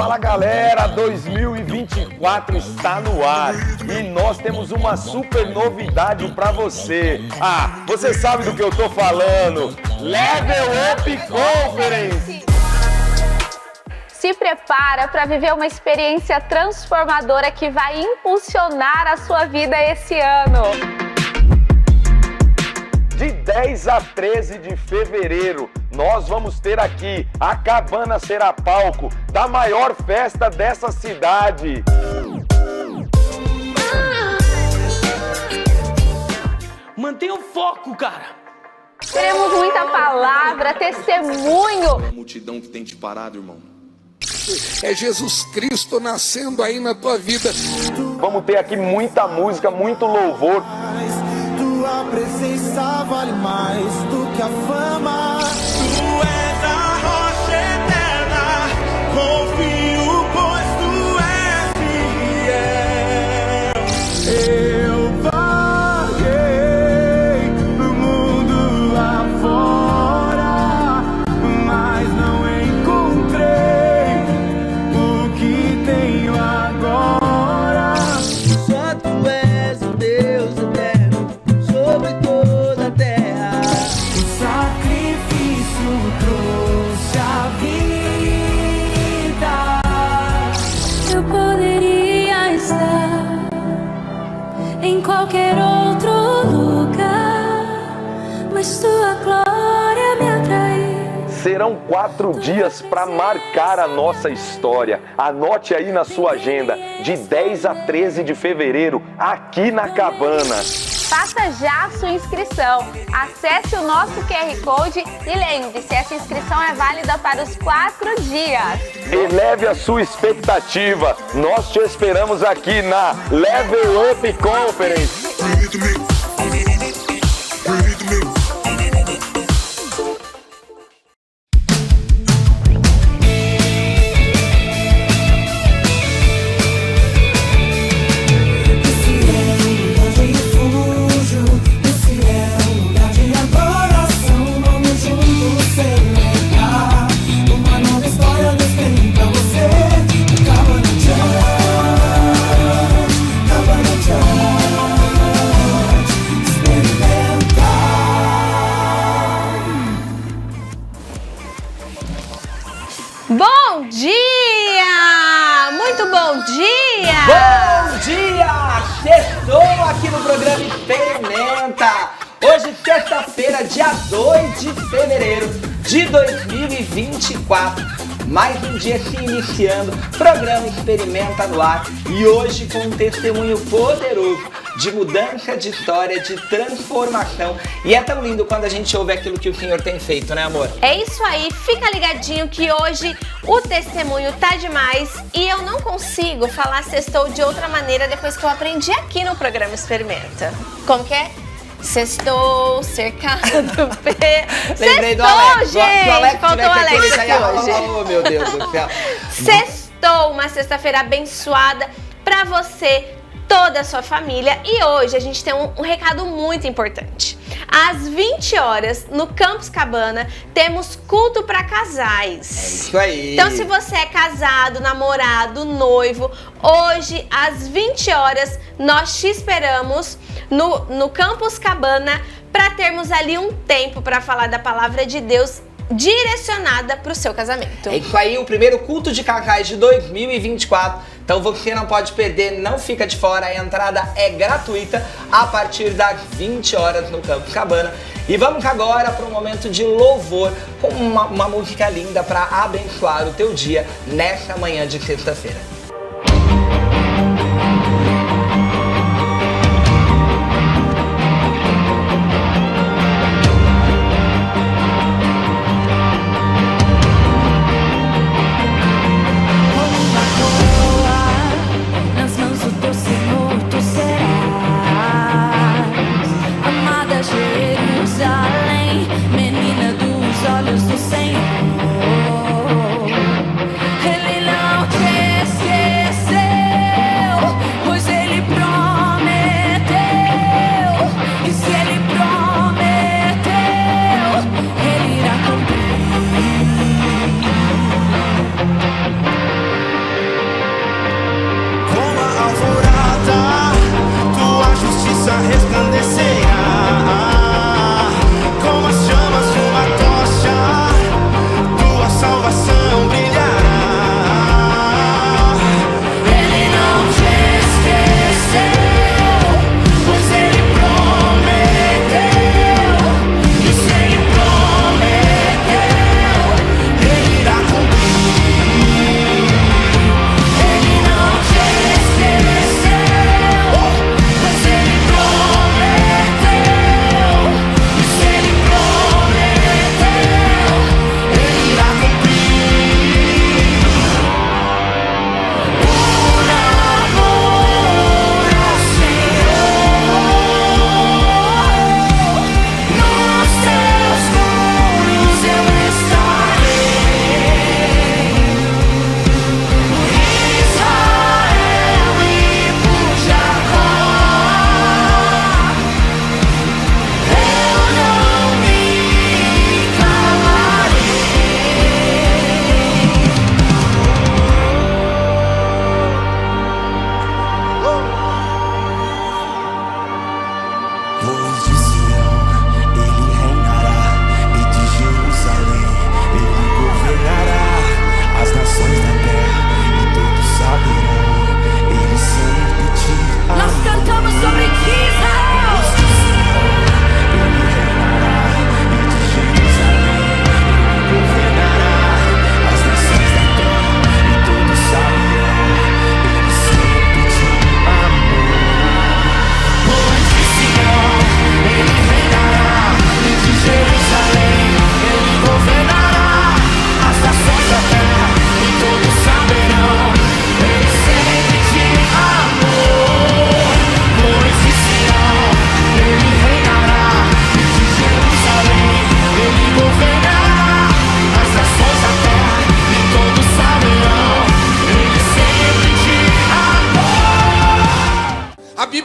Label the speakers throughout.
Speaker 1: Fala galera, 2024 está no ar e nós temos uma super novidade para você. Você sabe do que eu tô falando? Level Up Conference!
Speaker 2: Se prepara para viver uma experiência transformadora que vai impulsionar a sua vida esse ano.
Speaker 1: De 10 a 13 de fevereiro, nós vamos ter aqui a Cabana será palco da maior festa dessa cidade.
Speaker 3: Mantenha o foco, cara.
Speaker 2: Teremos muita palavra, testemunho.
Speaker 4: A multidão que tem te parado, irmão.
Speaker 5: É Jesus Cristo nascendo aí na tua vida.
Speaker 1: Vamos ter aqui muita música, muito louvor.
Speaker 6: Tua presença vale mais do que a fama. Tu és a rocha eterna, confio, pois tu és fiel. Eu vaguei no mundo lá fora, mas não encontrei o que tenho agora. Só tu és o Deus eterno sobre toda a terra. O sacrifício trouxe a vida.
Speaker 7: Eu poderia estar em qualquer outro lugar, mas tua glória me atraiu.
Speaker 1: Serão 4 dias para marcar a nossa história. Anote aí na sua agenda, de 10 a 13 de fevereiro, aqui na Cabana.
Speaker 2: Faça já a sua inscrição. Acesse o nosso QR Code e lembre-se, essa inscrição é válida para os 4 dias.
Speaker 1: Eleve a sua expectativa. Nós te esperamos aqui na Level Up Conference.
Speaker 2: Bom dia! Muito bom dia!
Speaker 3: Bom dia! Sextou aqui no programa Experimenta. Hoje, sexta-feira, dia 2 de fevereiro de 2024. Mais um dia se iniciando, programa Experimenta no ar. E hoje com um testemunho poderoso de mudança de história, de transformação. E é tão lindo quando a gente ouve aquilo que o Senhor tem feito, né, amor?
Speaker 8: É isso aí, fica ligadinho que hoje o testemunho tá demais e eu não consigo falar sextou de outra maneira depois que eu aprendi aqui no programa Experimenta. Como que é? Sextou, cercado, pé.
Speaker 3: Lembrei do
Speaker 8: Sextou,
Speaker 3: Alex.
Speaker 8: gente!
Speaker 3: Se o Alex
Speaker 8: Faltou o Alex aqui hoje.
Speaker 3: Oh, meu Deus do céu.
Speaker 8: Sextou, uma sexta-feira abençoada pra você, toda a sua família. E hoje a gente tem um recado muito importante. Às 20 horas, no Campus Cabana, temos culto para casais.
Speaker 3: É isso aí.
Speaker 8: Então, se você é casado, namorado, noivo, hoje, às 20 horas, nós te esperamos no Campus Cabana para termos ali um tempo para falar da palavra de Deus direcionada para o seu casamento.
Speaker 3: É isso aí, o primeiro culto de casais de 2024. Então você não pode perder, não fica de fora. A entrada é gratuita a partir das 20 horas no Campus Cabana. E vamos agora para um momento de louvor com uma música linda para abençoar o teu dia nessa manhã de sexta-feira.
Speaker 7: Nas mãos do teu Senhor tu serás, amada Jerusalém, menina dos olhos do Senhor. Ele não te esquece.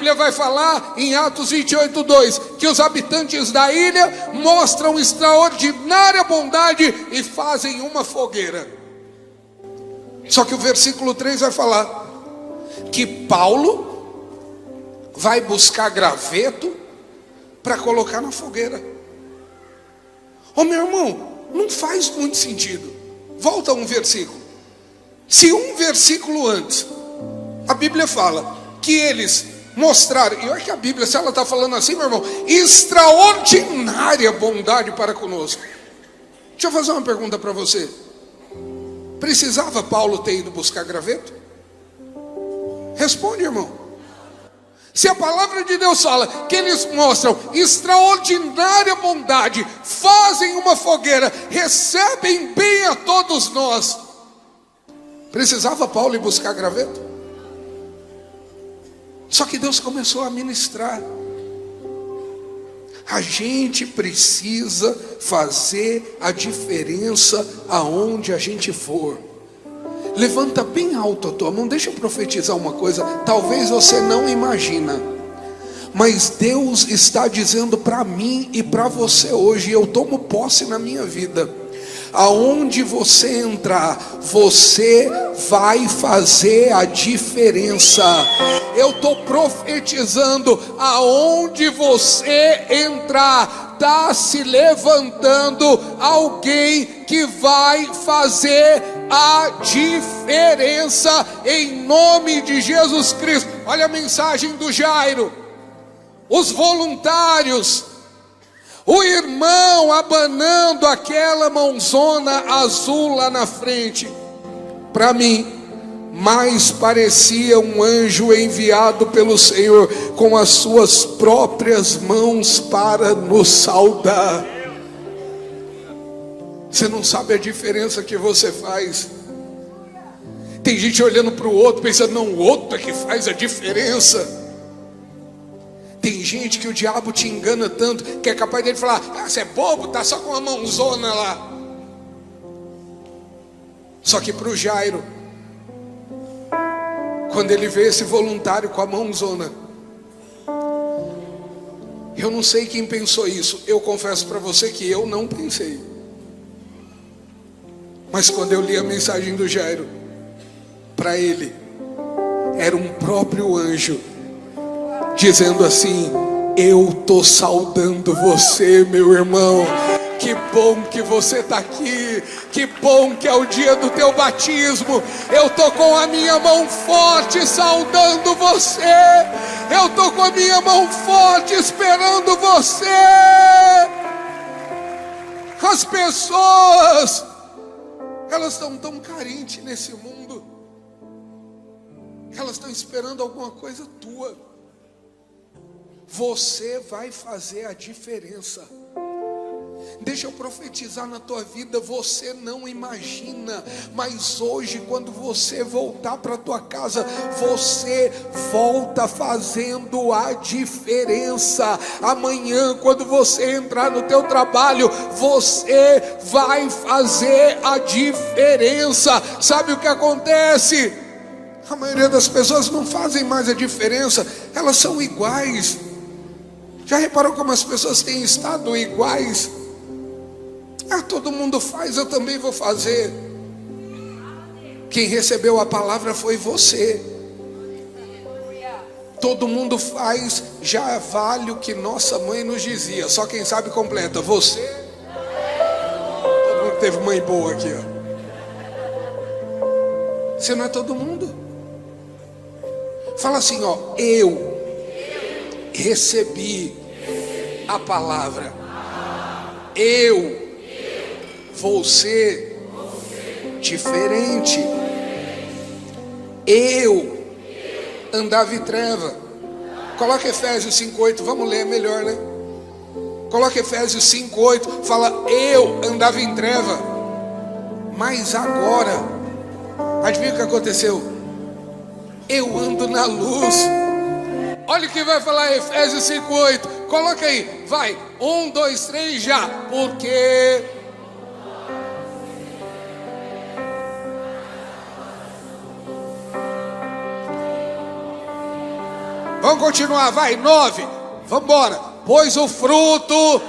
Speaker 5: Bíblia vai falar em Atos 28:2 que os habitantes da ilha mostram extraordinária bondade e fazem uma fogueira. Só que o versículo 3 vai falar que Paulo vai buscar graveto para colocar na fogueira. Ô meu irmão, não faz muito sentido. Volta um versículo. Se um versículo antes a Bíblia fala que eles mostraram, e olha que a Bíblia, se ela está falando assim, meu irmão, extraordinária bondade para conosco. Deixa eu fazer uma pergunta para você. Precisava Paulo ter ido buscar graveto? Responde, irmão. Se a palavra de Deus fala que eles mostram extraordinária bondade, fazem uma fogueira, recebem bem a todos nós, precisava Paulo ir buscar graveto? Só que Deus começou a ministrar. A gente precisa fazer a diferença aonde a gente for. Levanta bem alto a tua mão. Deixa eu profetizar uma coisa. Talvez você não imagina, mas Deus está dizendo para mim e para você hoje. Eu tomo posse na minha vida. Aonde você entrar, você vai fazer a diferença. Eu estou profetizando, aonde você entrar, está se levantando alguém que vai fazer a diferença em nome de Jesus Cristo. Olha a mensagem do Jairo, os voluntários, o irmão abanando aquela mãozona azul lá na frente. Para mim, mais parecia um anjo enviado pelo Senhor com as suas próprias mãos para nos saudar. Você não sabe a diferença que você faz. Tem gente olhando para o outro pensando, não, o outro é que faz a diferença. Tem gente que o diabo te engana tanto que é capaz dele falar, você é bobo, tá só com uma mãozona lá. Só que para o Jairo, quando ele vê esse voluntário com a mãozona, eu não sei quem pensou isso. Eu confesso para você que eu não pensei. Mas quando eu li a mensagem do Jairo, para ele era um próprio anjo dizendo assim, eu estou saudando você, meu irmão. Que bom que você está aqui. Que bom que é o dia do teu batismo. Eu estou com a minha mão forte saudando você. Eu estou com a minha mão forte esperando você. As pessoas, elas estão tão carentes nesse mundo. Elas estão esperando alguma coisa tua. Você vai fazer a diferença. Deixa eu profetizar na tua vida. Você não imagina, mas hoje quando você voltar para a tua casa, você volta fazendo a diferença. Amanhã quando você entrar no teu trabalho, você vai fazer a diferença. Sabe o que acontece? A maioria das pessoas não fazem mais a diferença. Elas são iguais. Já reparou como as pessoas têm estado iguais? Todo mundo faz, eu também vou fazer. Quem recebeu a palavra foi você. Todo mundo faz, já vale o que nossa mãe nos dizia. Só quem sabe completa. Você. Todo mundo teve mãe boa aqui, ó. Você não é todo mundo. Fala assim, ó, eu recebi a palavra. Eu vou ser diferente. Eu andava em treva. Coloca Efésios 5:8, vamos ler, melhor, né? Coloca Efésios 5:8, fala, eu andava em treva, mas agora, adivinha o que aconteceu? Eu ando na luz. Olha o que vai falar Efésios 5:8. Coloca aí, vai, 1, 2, 3, já. Porque Vamos continuar, vai, 9. Vamos embora. Pois o fruto.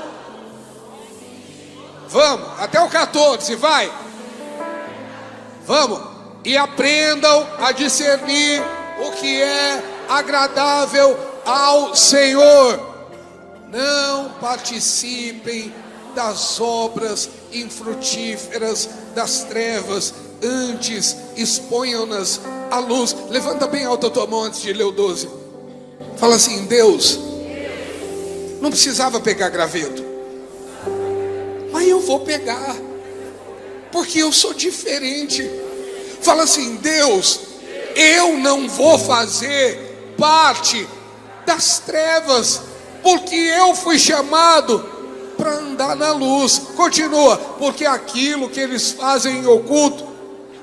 Speaker 5: Vamos, até o 14, vai. Vamos. E aprendam a discernir o que é agradável ao Senhor. Não participem das obras infrutíferas das trevas, antes exponham-nas à luz. Levanta bem alto a tua mão antes de ler o 12. Fala assim: Deus, não precisava pegar graveto, mas eu vou pegar, porque eu sou diferente. Fala assim: Deus, eu não vou fazer parte das trevas, porque eu fui chamado para andar na luz. Continua, porque aquilo que eles fazem em oculto,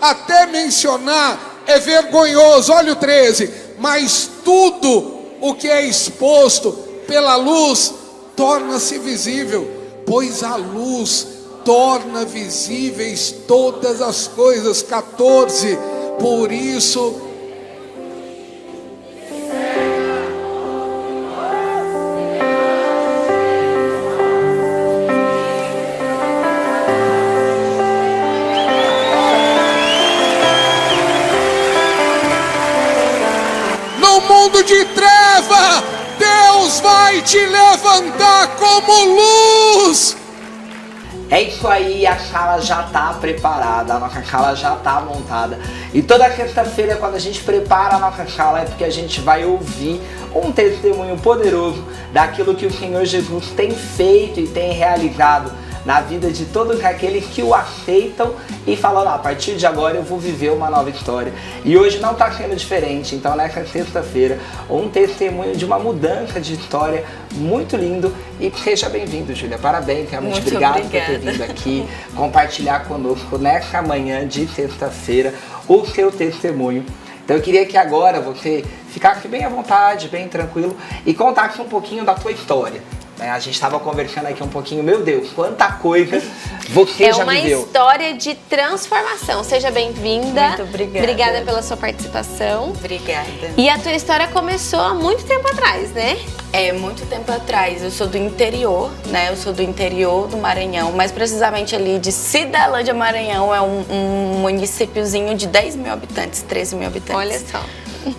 Speaker 5: até mencionar é vergonhoso. Olha o 13. Mas tudo o que é exposto pela luz torna-se visível, pois a luz torna visíveis todas as coisas. 14. Por isso mundo de treva, Deus vai te levantar como luz.
Speaker 3: É isso aí, a sala já está preparada, a nossa sala já está montada. E toda sexta-feira, quando a gente prepara a nossa sala, é porque a gente vai ouvir um testemunho poderoso daquilo que o Senhor Jesus tem feito e tem realizado na vida de todos aqueles que o aceitam e falam: a partir de agora eu vou viver uma nova história. E hoje não está sendo diferente. Então, nessa sexta-feira, um testemunho de uma mudança de história muito lindo. E seja bem-vindo, Júlia. Parabéns, realmente.
Speaker 9: Muito
Speaker 3: obrigado
Speaker 9: obrigada
Speaker 3: por ter vindo aqui compartilhar conosco nessa manhã de sexta-feira o seu testemunho. Então eu queria que agora você ficasse bem à vontade, bem tranquilo e contasse um pouquinho da tua história. A gente estava conversando aqui um pouquinho, meu Deus, quanta coisa você já viveu.
Speaker 8: É uma história de transformação. Seja bem-vinda.
Speaker 9: Muito obrigada.
Speaker 8: Obrigada pela sua participação.
Speaker 9: Obrigada.
Speaker 8: E a tua história começou há muito tempo atrás, né?
Speaker 9: É, muito tempo atrás. Eu sou do interior, né? Eu sou do interior do Maranhão, mais precisamente ali de Cidalândia, Maranhão. É um municípiozinho de 10 mil habitantes, 13 mil habitantes.
Speaker 8: Olha só.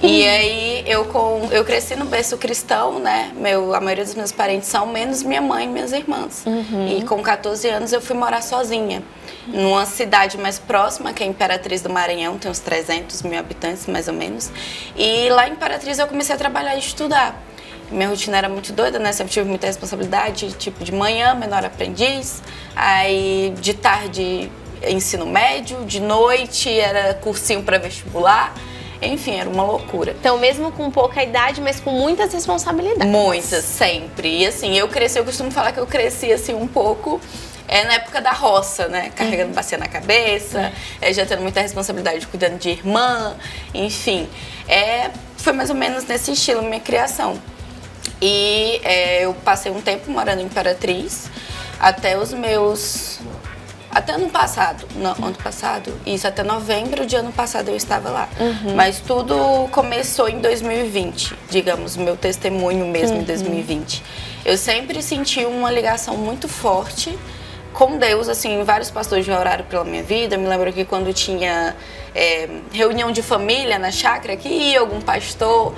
Speaker 9: E aí eu cresci no berço cristão, né? A maioria dos meus parentes são, menos minha mãe e minhas irmãs. E com 14 anos eu fui morar sozinha, numa cidade mais próxima, que é Imperatriz do Maranhão, tem uns 300 mil habitantes, mais ou menos. E lá em Imperatriz eu comecei a trabalhar e estudar. Minha rotina era muito doida, né? Sempre tive muita responsabilidade, tipo de manhã, menor aprendiz, aí de tarde ensino médio, de noite era cursinho para vestibular. Enfim, era uma loucura.
Speaker 8: Então, mesmo com pouca idade, mas com muitas responsabilidades.
Speaker 9: Muitas, sempre. E assim, eu costumo falar que eu cresci assim um pouco na época da roça, né? Carregando bacia na cabeça, já tendo muita responsabilidade, cuidando de irmã, enfim. Foi mais ou menos nesse estilo minha criação. E eu passei um tempo morando em Imperatriz, até ano passado, isso, até novembro de ano passado eu estava lá. Mas tudo começou em 2020, digamos, meu testemunho mesmo em 2020. Eu sempre senti uma ligação muito forte com Deus, assim, vários pastores já oraram pela minha vida. Me lembro que quando tinha reunião de família na chácara, que ia algum pastor,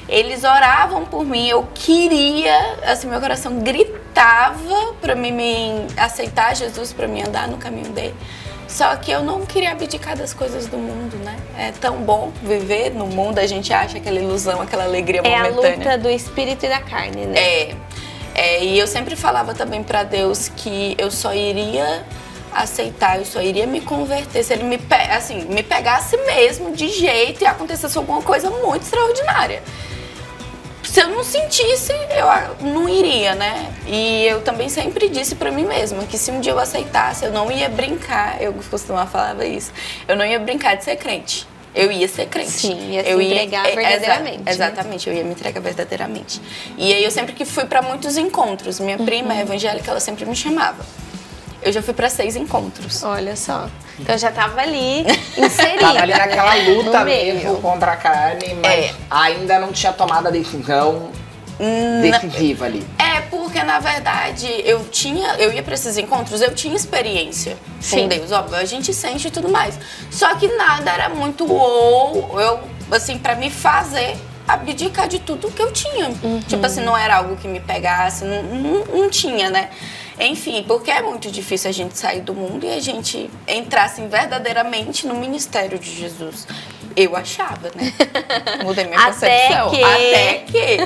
Speaker 9: eles oravam por mim. Eu queria, assim, meu coração gritava para mim me aceitar Jesus, para mim andar no caminho dele. Só que eu não queria abdicar das coisas do mundo, né? É tão bom viver no mundo, a gente acha aquela ilusão, aquela alegria momentânea.
Speaker 8: É a luta do espírito e da carne, né?
Speaker 9: E eu sempre falava também para Deus que eu só iria aceitar, eu só iria me converter se ele me pegasse mesmo de jeito e acontecesse alguma coisa muito extraordinária. Se eu não sentisse, eu não iria, né? E eu também sempre disse pra mim mesma que se um dia eu aceitasse, eu não ia brincar, eu costumava falar isso, eu não ia brincar de ser crente. Eu ia ser crente.
Speaker 8: Sim, ia se entregar verdadeiramente.
Speaker 9: Exatamente, eu ia me entregar verdadeiramente. E aí eu sempre que fui pra muitos encontros, minha prima evangélica, ela sempre me chamava. eu já fui para 6 encontros.
Speaker 8: Olha só. Então já tava ali inserida.
Speaker 3: Tava ali naquela luta
Speaker 8: no meio.
Speaker 3: mesmo contra a carne, mas ainda não tinha tomado a decisão decisiva ali.
Speaker 9: Porque na verdade eu ia pra esses encontros, eu tinha experiência com Deus, óbvio, a gente sente e tudo mais. Só que nada era muito assim, pra me fazer abdicar de tudo que eu tinha. Tipo assim, não era algo que me pegasse, não tinha, né? Enfim, porque é muito difícil a gente sair do mundo e a gente entrar assim, verdadeiramente no ministério de Jesus. Eu achava, né? Mudei minha concepção. Até que.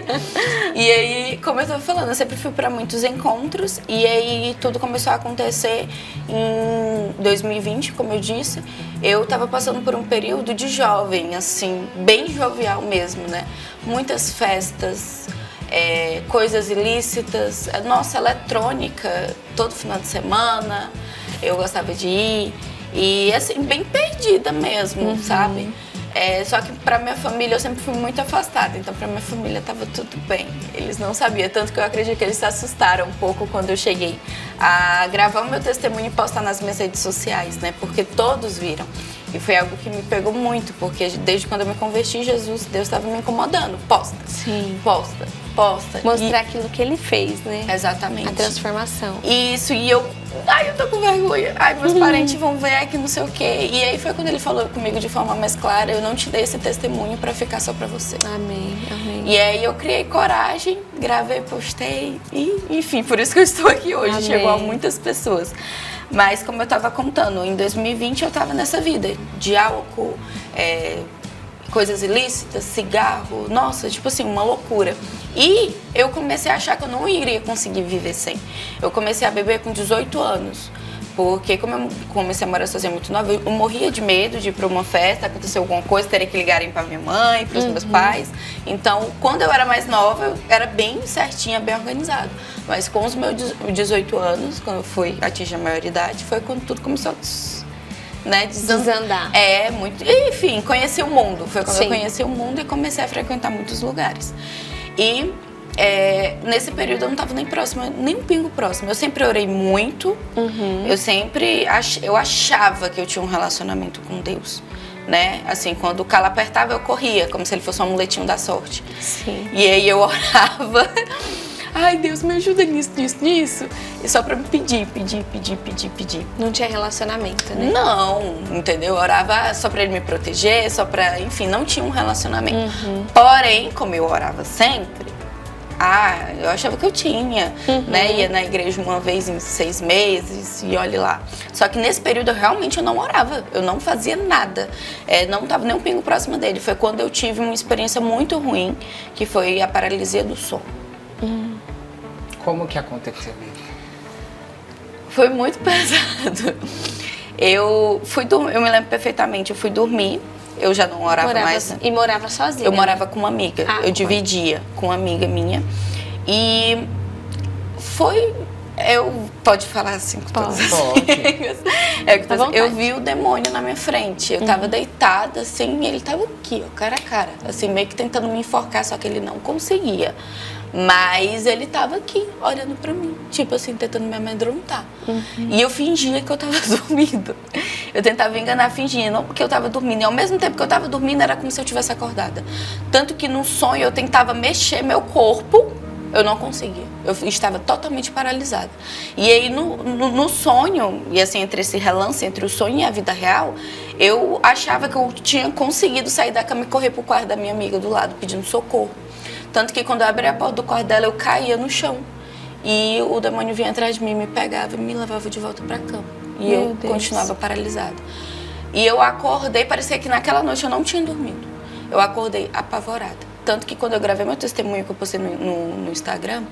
Speaker 9: E aí, como eu tava falando, eu sempre fui pra muitos encontros. E aí, tudo começou a acontecer em 2020, como eu disse. Eu tava passando por um período de jovem, assim, bem jovial mesmo, né? Muitas festas, coisas ilícitas. Nossa, eletrônica, todo final de semana. Eu gostava de ir. E, assim, bem perdida mesmo, sabe? Só que pra minha família eu sempre fui muito afastada, então pra minha família tava tudo bem. Eles não sabiam, tanto que eu acredito que eles se assustaram um pouco quando eu cheguei a gravar o meu testemunho e postar nas minhas redes sociais, né? Porque todos viram. E foi algo que me pegou muito, porque desde quando eu me converti em Jesus, Deus estava me incomodando. Posta.
Speaker 8: Sim.
Speaker 9: Posta.
Speaker 8: Mostrar aquilo que ele fez, né?
Speaker 9: Exatamente.
Speaker 8: A transformação.
Speaker 9: Isso, e eu tô com vergonha. Ai, meus parentes vão ver que não sei o quê. E aí foi quando ele falou comigo de forma mais clara, eu não te dei esse testemunho pra ficar só pra você.
Speaker 8: Amém, amém.
Speaker 9: E aí eu criei coragem, gravei, postei e, enfim, por isso que eu estou aqui hoje.
Speaker 8: Amém.
Speaker 9: Chegou a muitas pessoas. Mas como eu tava contando, em 2020 eu tava nessa vida de álcool, coisas ilícitas, cigarro, nossa, tipo assim, uma loucura. E eu comecei a achar que eu não iria conseguir viver sem. Eu comecei a beber com 18 anos, porque como eu comecei a morar sozinha muito nova, eu morria de medo de ir pra uma festa, acontecer alguma coisa, teria que ligarem pra minha mãe, pros meus pais. Então, quando eu era mais nova, eu era bem certinha, bem organizada. Mas com os meus 18 anos, quando eu fui atingir a maioridade, foi quando tudo começou a
Speaker 8: desandar.
Speaker 9: Muito. Enfim, conheci o mundo. Foi quando eu conheci o mundo e comecei a frequentar muitos lugares. E nesse período eu não estava nem próxima, nem um pingo próximo. Eu sempre orei muito. Eu achava que eu tinha um relacionamento com Deus, né? Assim, quando o calo apertava, eu corria, como se ele fosse um amuletinho da sorte.
Speaker 8: Sim.
Speaker 9: E aí eu orava. Ai, Deus, me ajuda nisso. E só pra me pedir.
Speaker 8: Não tinha relacionamento, né?
Speaker 9: Não, entendeu? Eu orava só pra ele me proteger, só pra... Enfim, não tinha um relacionamento. Porém, como eu orava sempre, eu achava que eu tinha, né? Ia na igreja uma vez em 6 meses e olhe lá. Só que nesse período, realmente, eu não orava. Eu não fazia nada. Não tava nem um pingo próximo dele. Foi quando eu tive uma experiência muito ruim, que foi a paralisia do sono.
Speaker 3: Como que aconteceu isso?
Speaker 9: Foi muito pesado. Eu me lembro perfeitamente, eu fui dormir, eu já não orava mais.
Speaker 8: E morava sozinha?
Speaker 9: Eu morava com uma amiga, eu dividia com uma amiga minha. E pode falar assim com todas as amigas. Eu vi o demônio na minha frente, eu tava deitada assim, e ele tava aqui, ó, cara a cara, assim, meio que tentando me enforcar, só que ele não conseguia. Mas ele tava aqui, olhando pra mim, tipo assim, tentando me amedrontar. E eu fingia que eu tava dormindo. Eu tentava enganar fingindo que eu tava dormindo. E ao mesmo tempo que eu tava dormindo, era como se eu tivesse acordada. Tanto que no sonho eu tentava mexer meu corpo, eu não conseguia. Eu estava totalmente paralisada. E aí no sonho, e assim, entre esse relance, entre o sonho e a vida real, eu achava que eu tinha conseguido sair da cama e correr pro quarto da minha amiga do lado, pedindo socorro. Tanto que quando eu abri a porta do quarto dela, eu caía no chão. E o demônio vinha atrás de mim, me pegava e me levava de volta pra cama. E eu continuava paralisada. E eu acordei, parecia que naquela noite eu não tinha dormido. Eu acordei apavorada. Tanto que quando eu gravei meu testemunho que eu postei no Instagram,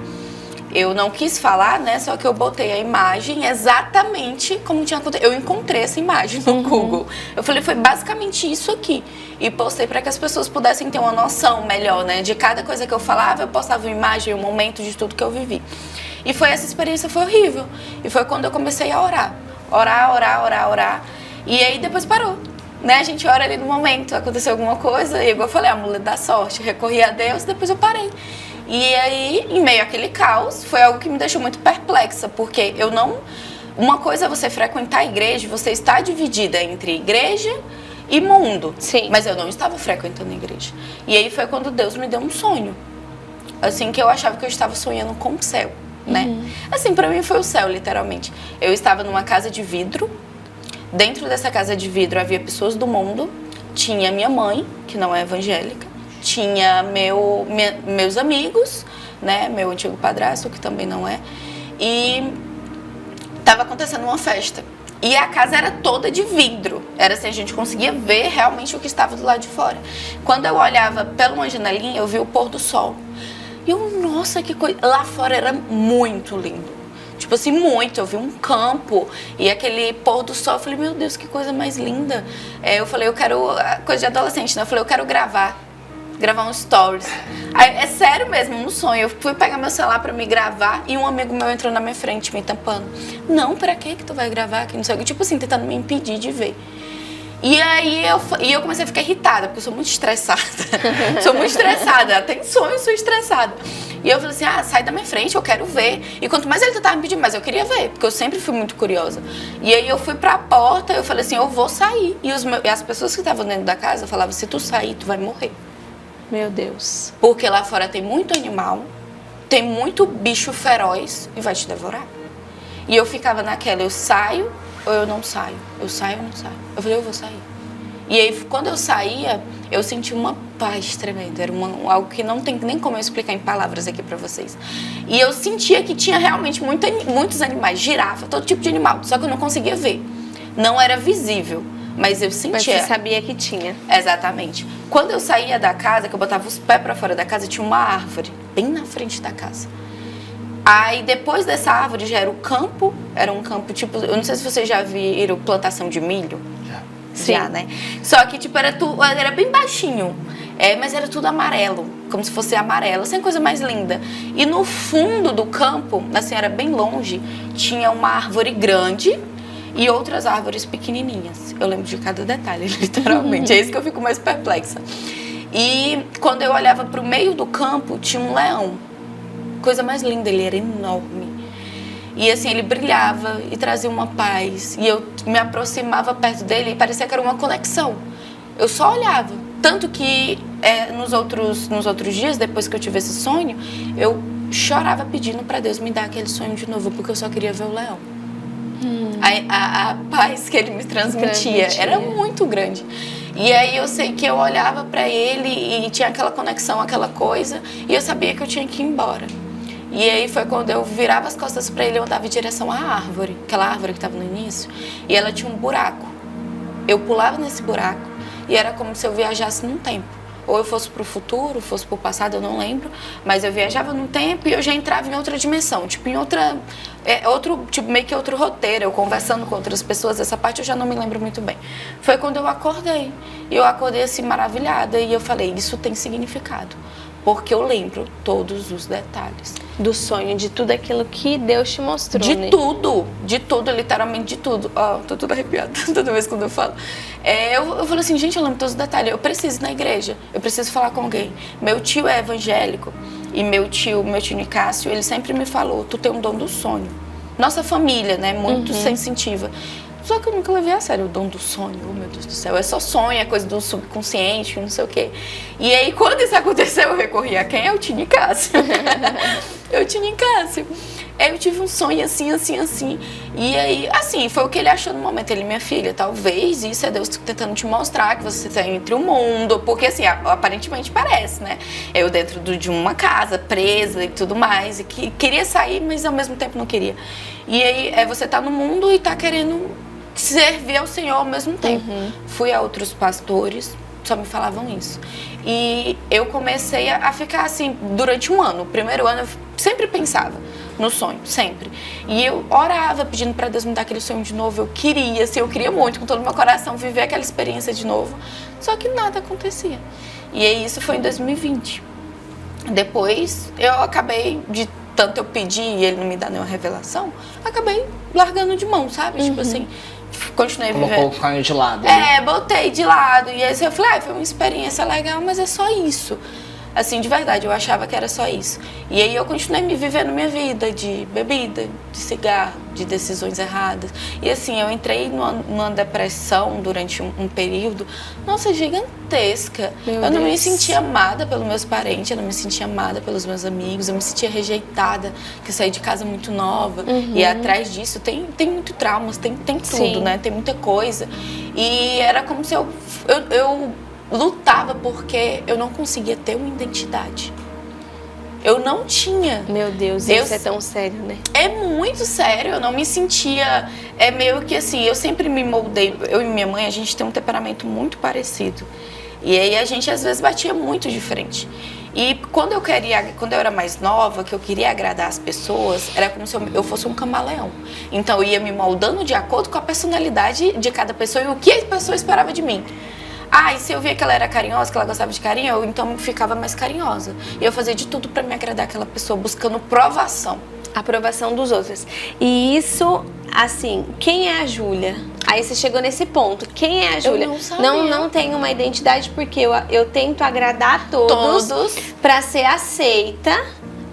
Speaker 9: eu não quis falar, né? Só que eu botei a imagem exatamente como tinha acontecido. Eu encontrei essa imagem no Google. Eu falei, foi basicamente isso aqui. E postei para que as pessoas pudessem ter uma noção melhor, né? De cada coisa que eu falava, eu postava uma imagem, um momento de tudo que eu vivi. E essa experiência foi horrível. E foi quando eu comecei a orar. Orar. E aí depois parou. Né? A gente ora ali no momento, aconteceu alguma coisa, e igual eu falei, amuleto da sorte, recorri a Deus, depois eu parei. E aí, em meio àquele caos, foi algo que me deixou muito perplexa, porque eu não uma coisa é você frequentar a igreja, você está dividida entre igreja e mundo.
Speaker 8: Sim.
Speaker 9: Mas eu não estava frequentando a igreja. E aí foi quando Deus me deu um sonho. Assim, que eu achava que eu estava sonhando com o céu, né? Assim, pra mim foi o céu, literalmente. Eu estava numa casa de vidro. Dentro dessa casa de vidro havia pessoas do mundo. Tinha minha mãe, que não é evangélica. Tinha meus amigos, né? Meu antigo padrasto, que também não é. E estava acontecendo uma festa. E a casa era toda de vidro. Era assim, a gente conseguia ver realmente o que estava do lado de fora. Quando eu olhava pela uma janelinha, eu vi o pôr do sol. E eu, nossa, que coisa... Lá fora era muito lindo. Tipo assim, muito. Eu vi um campo e aquele pôr do sol. Eu falei, meu Deus, que coisa mais linda. Eu falei, eu quero... Coisa de adolescente, né? Eu falei, eu quero gravar um stories. Aí, é sério mesmo, um sonho. Eu fui pegar meu celular pra me gravar e um amigo meu entrou na minha frente, me tampando. Não, pra que tu vai gravar aqui? Não sei o que. Tipo assim, tentando me impedir de ver. E aí eu comecei a ficar irritada, porque eu sou muito estressada. Sou muito estressada. Tem sonho, sou estressada. E eu falei assim, sai da minha frente, eu quero ver. E quanto mais ele tentava me pedir, mais eu queria ver, porque eu sempre fui muito curiosa. E aí eu fui pra porta, eu falei assim, eu vou sair. E as pessoas que estavam dentro da casa falavam, se tu sair, tu vai morrer.
Speaker 8: Meu Deus.
Speaker 9: Porque lá fora tem muito animal, tem muito bicho feroz e vai te devorar. E eu ficava naquela, eu saio ou eu não saio? Eu saio ou não saio? Eu falei, eu vou sair. E aí, quando eu saía, eu senti uma paz tremenda. Era algo que não tem nem como eu explicar em palavras aqui pra vocês. E eu sentia que tinha realmente muitos animais, girafa, todo tipo de animal. Só que eu não conseguia ver. Não era visível. Mas eu sentia.
Speaker 8: Mas você sabia que tinha.
Speaker 9: Exatamente. Quando eu saía da casa, que eu botava os pés pra fora da casa, tinha uma árvore bem na frente da casa. Aí depois dessa árvore já era o campo. Era um campo tipo... Eu não sei se vocês já viram plantação de milho.
Speaker 8: Sim.
Speaker 9: Já, né? Só que tipo, era bem baixinho. Mas era tudo amarelo. Como se fosse amarelo. Sem coisa mais linda. E no fundo do campo, assim, era bem longe, tinha uma árvore grande e outras árvores pequenininhas. Eu lembro de cada detalhe, literalmente. É isso que eu fico mais perplexa. E quando eu olhava pro meio do campo, tinha um leão. Coisa mais linda, ele era enorme. E assim, ele brilhava e trazia uma paz. E eu me aproximava perto dele e parecia que era uma conexão. Eu só olhava. Tanto que nos outros dias, depois que eu tive esse sonho, eu chorava pedindo para Deus me dar aquele sonho de novo, porque eu só queria ver o leão. A paz que ele me transmitia era muito grande. E aí eu sei que eu olhava para ele e tinha aquela conexão, aquela coisa, e eu sabia que eu tinha que ir embora. E aí foi quando eu virava as costas para ele, eu andava em direção à árvore, aquela árvore que estava no início, e ela tinha um buraco. Eu pulava nesse buraco e era como se eu viajasse num tempo. Ou eu fosse pro futuro, fosse pro passado, eu não lembro, mas eu viajava no tempo e eu já entrava em outra dimensão, tipo em tipo meio que outro roteiro, eu conversando com outras pessoas, essa parte eu já não me lembro muito bem. Foi quando eu acordei, e eu acordei assim maravilhada, e eu falei, isso tem significado, porque eu lembro todos os detalhes.
Speaker 8: Do sonho, de tudo aquilo que Deus te mostrou, né?
Speaker 9: De tudo, literalmente de tudo. Tô toda arrepiada toda vez quando eu falo. Eu falo assim, gente, eu lembro todos os detalhes. Eu preciso ir na igreja, eu preciso falar com alguém. Meu tio é evangélico e meu tio Nicásio, ele sempre me falou, tu tem um dom do sonho. Nossa família, né, muito sensitiva. Só que eu nunca levei a sério o dom do sonho. Oh, meu Deus do céu, é só sonho, é coisa do subconsciente, não sei o quê. E aí, quando isso aconteceu, eu recorri a quem? É o tio Nicásio. Eu tive um sonho assim. E aí, assim, foi o que ele achou no momento. Ele, minha filha, talvez isso é Deus tentando te mostrar que você está entre o mundo. Porque, assim, aparentemente parece, né? Eu dentro de uma casa, presa e tudo mais. E que queria sair, mas ao mesmo tempo não queria. E aí, você tá no mundo e tá querendo servir ao Senhor ao mesmo tempo. Fui a outros pastores, só me falavam isso. E eu comecei a ficar assim, durante um ano. O primeiro ano eu sempre pensava no sonho, sempre. E eu orava pedindo para Deus me dar aquele sonho de novo. Eu queria muito, com todo o meu coração, viver aquela experiência de novo. Só que nada acontecia. E aí isso foi em 2020. Depois eu acabei de tanto eu pedir e ele não me dá nenhuma revelação, acabei largando de mão, sabe? Tipo assim, continuei vivendo.
Speaker 3: Colocou o sonho de lado.
Speaker 9: Botei de lado. E aí eu falei, foi uma experiência legal, mas é só isso. Assim, de verdade, eu achava que era só isso. E aí eu continuei me vivendo minha vida de bebida, de cigarro, de decisões erradas. E assim, eu entrei numa depressão durante um período, nossa, gigantesca. Eu não me sentia amada pelos meus parentes, eu não me sentia amada pelos meus amigos, eu me sentia rejeitada, que eu saí de casa muito nova. E atrás disso tem muito traumas, tem tudo, né? Tem muita coisa. E era como se eu lutava porque eu não conseguia ter uma identidade. Eu não tinha.
Speaker 8: Meu Deus, isso é tão sério, né?
Speaker 9: É muito sério, eu não me sentia... É meio que assim, eu sempre me moldei... Eu e minha mãe, a gente tem um temperamento muito parecido. E aí a gente às vezes batia muito de frente. E quando eu era mais nova, que eu queria agradar as pessoas, era como se eu fosse um camaleão. Então eu ia me moldando de acordo com a personalidade de cada pessoa e o que a pessoa esperava de mim. E se eu via que ela era carinhosa, que ela gostava de carinho, eu então ficava mais carinhosa. E eu fazia de tudo pra me agradar aquela pessoa, buscando provação.
Speaker 8: Aprovação dos outros. E isso, assim, quem é a Júlia? Aí você chegou nesse ponto. Quem é a Júlia?
Speaker 9: Eu não sabia.
Speaker 8: Não tenho uma identidade porque eu tento agradar todos pra ser aceita,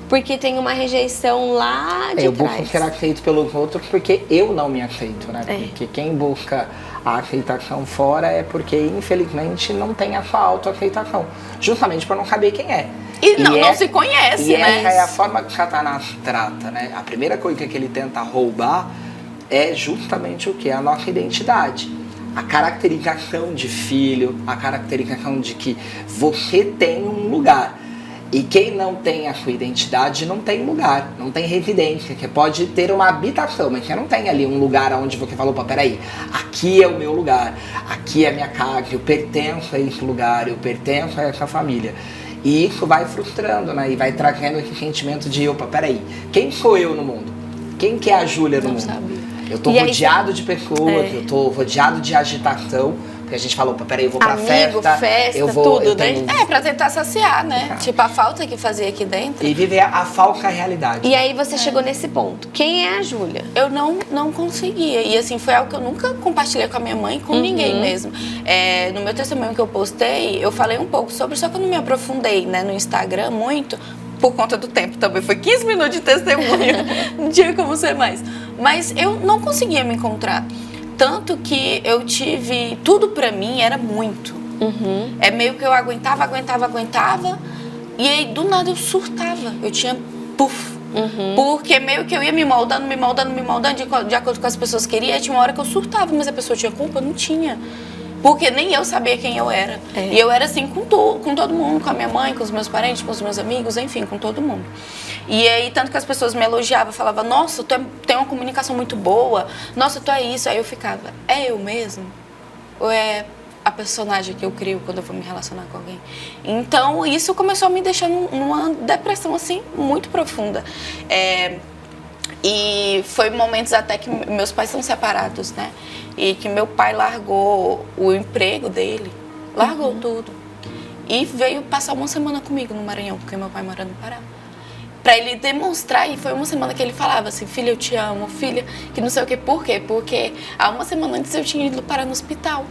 Speaker 8: porque tem uma rejeição lá de
Speaker 3: Eu
Speaker 8: trás.
Speaker 3: busco ser aceito pelos outros porque eu não me aceito, né? Porque quem busca a aceitação fora é porque, infelizmente, não tem a sua autoaceitação. Justamente por não saber quem é.
Speaker 9: E não se conhece, né?
Speaker 3: Essa é a forma que Satanás trata, né? A primeira coisa que ele tenta roubar é justamente o que? A nossa identidade. A caracterização de filho, a caracterização de que você tem um lugar. E quem não tem a sua identidade não tem lugar, não tem residência. Você pode ter uma habitação, mas você não tem ali um lugar onde você falou, peraí, aqui é o meu lugar, aqui é a minha casa, eu pertenço a esse lugar, eu pertenço a essa família. E isso vai frustrando, né? E vai trazendo esse sentimento de, peraí, quem sou eu no mundo? Quem que é a Júlia no mundo?
Speaker 9: Sabe.
Speaker 3: Eu tô rodeado de pessoas, eu tô rodeado de agitação. Porque a gente falou, peraí, eu vou pra festa, eu vou...
Speaker 8: tudo, né?
Speaker 9: Pra tentar saciar, né? Tipo, a falta que fazia aqui dentro.
Speaker 3: E viver a falsa realidade.
Speaker 8: E aí você chegou nesse ponto. Quem é a Júlia?
Speaker 9: Eu não conseguia. E assim, foi algo que eu nunca compartilhei com a minha mãe, com ninguém mesmo. No meu testemunho que eu postei, eu falei um pouco sobre, só que eu não me aprofundei, né, no Instagram muito, por conta do tempo também. Foi 15 minutos de testemunho. Não tinha como ser mais. Mas eu não conseguia me encontrar. Tanto que eu tive... Tudo pra mim era muito. É meio que eu aguentava. E aí, do nada, eu surtava. Eu tinha puff. Porque meio que eu ia me moldando de acordo com o que as pessoas queriam. E tinha uma hora que eu surtava, mas a pessoa tinha culpa? Não tinha. Porque nem eu sabia quem eu era. E eu era assim com todo mundo. Com a minha mãe, com os meus parentes, com os meus amigos, enfim, com todo mundo. E aí, tanto que as pessoas me elogiavam, falavam, nossa, tu tem uma comunicação muito boa, nossa, tu é isso. Aí eu ficava, é eu mesmo? Ou é a personagem que eu crio quando eu vou me relacionar com alguém? Então, isso começou a me deixar numa depressão, assim, muito profunda. E foi momentos até que meus pais são separados, né? E que meu pai largou o emprego dele, largou tudo. E veio passar uma semana comigo no Maranhão, porque meu pai mora no Pará. Pra ele demonstrar, e foi uma semana que ele falava assim, filha, eu te amo, filha, que não sei o que. Por quê? Porque há uma semana antes eu tinha ido parar no hospital,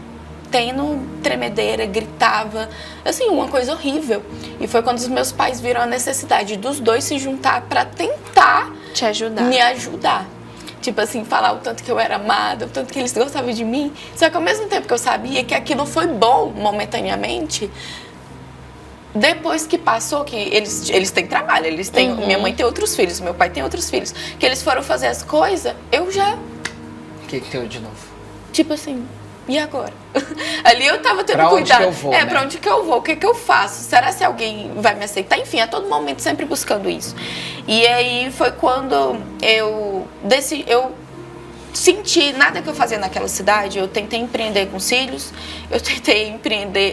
Speaker 9: tendo tremedeira, gritava, assim, uma coisa horrível. E foi quando os meus pais viram a necessidade dos dois se juntar pra tentar
Speaker 8: te ajudar.
Speaker 9: Me ajudar. Tipo assim, falar o tanto que eu era amada, o tanto que eles gostavam de mim. Só que ao mesmo tempo que eu sabia que aquilo foi bom momentaneamente, depois que passou, que eles têm trabalho, eles têm, minha mãe tem outros filhos, meu pai tem outros filhos, que eles foram fazer as coisas, eu já...
Speaker 3: O que deu de novo?
Speaker 9: Tipo assim, e agora? Ali eu tava tendo
Speaker 3: pra
Speaker 9: cuidado.
Speaker 3: Onde que eu vou, né?
Speaker 9: Pra onde que eu vou? O que que eu faço? Será se alguém vai me aceitar? Enfim, a todo momento sempre buscando isso. E aí foi quando eu senti nada que eu fazia naquela cidade. Eu tentei empreender com cílios,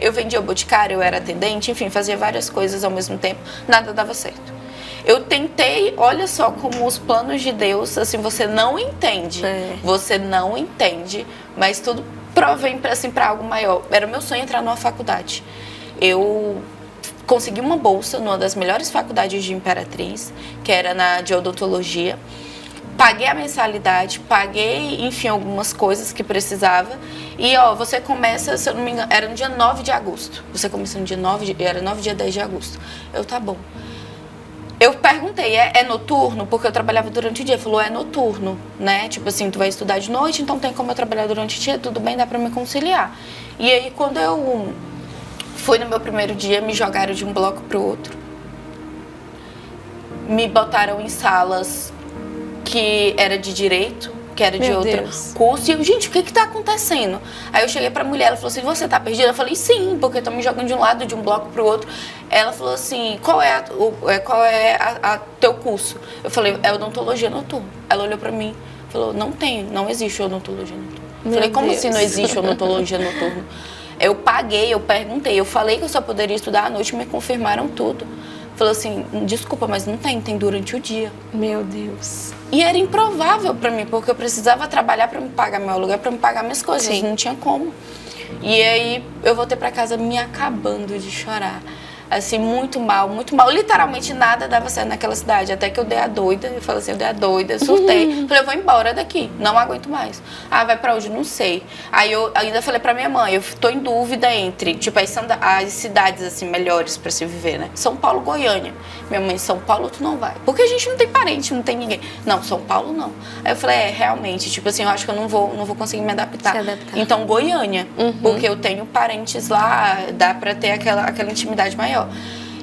Speaker 9: eu vendia o boticário, eu era atendente, enfim, fazia várias coisas ao mesmo tempo, nada dava certo. Eu tentei, olha só como os planos de Deus, assim, você não entende, mas tudo provém para algo maior. Era meu sonho entrar numa faculdade. Eu consegui uma bolsa numa das melhores faculdades de Imperatriz, que era de odontologia. paguei a mensalidade, paguei, enfim, algumas coisas que precisava. E, ó, você começa, se eu não me engano, era no dia 9 de agosto. Você começa no dia 9, era 9 dia 10 de agosto. Tá bom. Eu perguntei, é noturno? Porque eu trabalhava durante o dia. Ele falou, é noturno, né? Tipo assim, tu vai estudar de noite, então tem como eu trabalhar durante o dia, tudo bem, dá pra me conciliar. E aí, quando eu fui no meu primeiro dia, me jogaram de um bloco pro outro. Me botaram em salas que era de direito, que era de outro curso. E eu, gente, o que tá acontecendo? Aí eu cheguei pra mulher, ela falou assim, você tá perdida? Eu falei, sim, porque estão me jogando de um lado, de um bloco pro outro. Ela falou assim, qual é teu curso? Eu falei, é odontologia noturna. Ela olhou pra mim, falou, não existe odontologia noturna. Eu falei, como assim não existe odontologia noturna? Eu paguei, eu perguntei, eu falei que eu só poderia estudar à noite, me confirmaram tudo. Falou assim, desculpa, mas não tem durante o dia.
Speaker 8: Meu Deus.
Speaker 9: E era improvável pra mim, porque eu precisava trabalhar pra me pagar meu aluguel, pra me pagar minhas coisas,
Speaker 8: Sim.
Speaker 9: Não tinha como. E aí eu voltei pra casa me acabando de chorar. Assim, muito mal, literalmente nada dava certo naquela cidade, até que eu dei a doida, eu falei assim, eu dei a doida, surtei, falei, eu vou embora daqui, não aguento mais. Ah, vai pra onde? Não sei. Aí eu ainda falei pra minha mãe, eu tô em dúvida entre, tipo, as cidades, assim, melhores pra se viver, né? São Paulo, Goiânia. Minha mãe, São Paulo tu não vai, porque a gente não tem parente, não tem ninguém. Não, São Paulo não. Aí eu falei, realmente, tipo assim, eu acho que eu não vou conseguir me adaptar. Então, Goiânia, porque eu tenho parentes lá, dá pra ter aquela intimidade maior.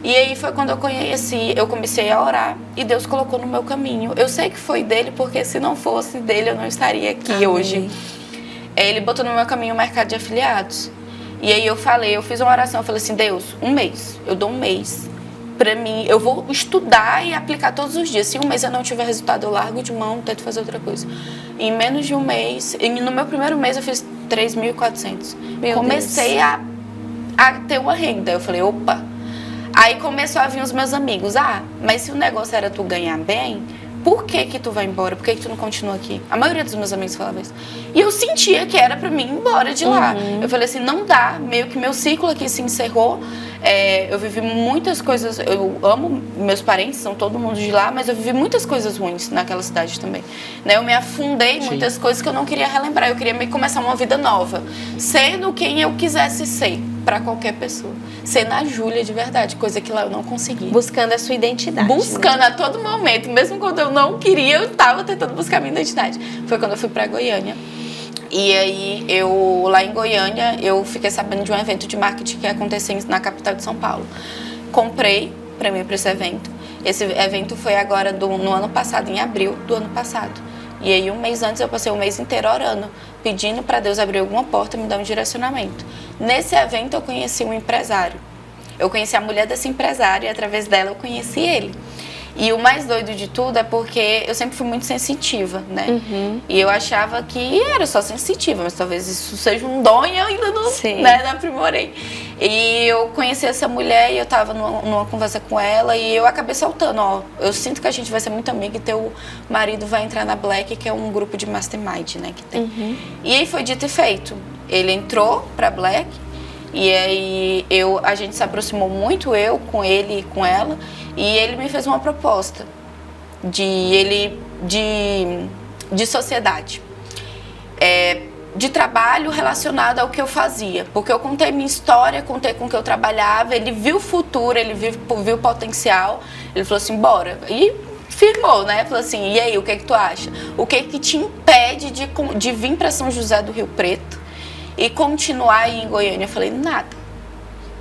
Speaker 9: E aí foi quando eu comecei a orar e Deus colocou no meu caminho. Eu sei que foi dele, porque se não fosse dele eu não estaria aqui hoje. Ele botou no meu caminho o mercado de afiliados. E aí eu fiz uma oração, eu falei assim, Deus, eu dou um mês. Pra mim, eu vou estudar e aplicar todos os dias. Se um mês eu não tiver resultado, eu largo de mão, tento fazer outra coisa. Em menos de um mês, no meu primeiro mês eu fiz 3.400. Comecei a ter uma renda. Eu falei, opa. Aí começou a vir os meus amigos. Mas se o negócio era tu ganhar bem, por que tu vai embora? Por que tu não continua aqui? A maioria dos meus amigos falava isso. E eu sentia que era pra mim ir embora de lá. Eu falei assim, não dá. Meio que meu ciclo aqui se encerrou. Eu vivi muitas coisas, eu amo meus parentes, são todo mundo de lá, mas eu vivi muitas coisas ruins naquela cidade também, né? Eu me afundei em muitas coisas que eu não queria relembrar, eu queria começar uma vida nova, sendo quem eu quisesse ser para qualquer pessoa, sendo a Júlia de verdade, coisa que lá eu não consegui.
Speaker 8: Buscando a sua identidade.
Speaker 9: Buscando a todo momento, mesmo quando eu não queria, eu estava tentando buscar a minha identidade. Foi quando eu fui para Goiânia. E aí, lá em Goiânia, eu fiquei sabendo de um evento de marketing que ia acontecer na capital de São Paulo. Comprei para mim para esse evento. Esse evento foi agora no ano passado, em abril do ano passado. E aí, um mês antes, eu passei o mês inteiro orando, pedindo para Deus abrir alguma porta e me dar um direcionamento. Nesse evento, eu conheci um empresário. Eu conheci a mulher desse empresário e, através dela, eu conheci ele. E o mais doido de tudo é porque eu sempre fui muito sensitiva, né? E eu achava que era só sensitiva, mas talvez isso seja um dom e eu ainda não aprimorei. E eu conheci essa mulher e eu tava numa conversa com ela e eu acabei soltando, eu sinto que a gente vai ser muito amiga e teu marido vai entrar na Black, que é um grupo de mastermind, né, que tem. E aí foi dito e feito. Ele entrou pra Black e aí a gente se aproximou muito, eu com ele e com ela. E ele me fez uma proposta de sociedade, de trabalho relacionado ao que eu fazia. Porque eu contei minha história, contei com o que eu trabalhava, ele viu o futuro, ele viu o potencial. Ele falou assim, bora. E firmou, né? Falou assim, e aí, o que tu acha? O que te impede de vir para São José do Rio Preto e continuar aí em Goiânia? Eu falei, nada.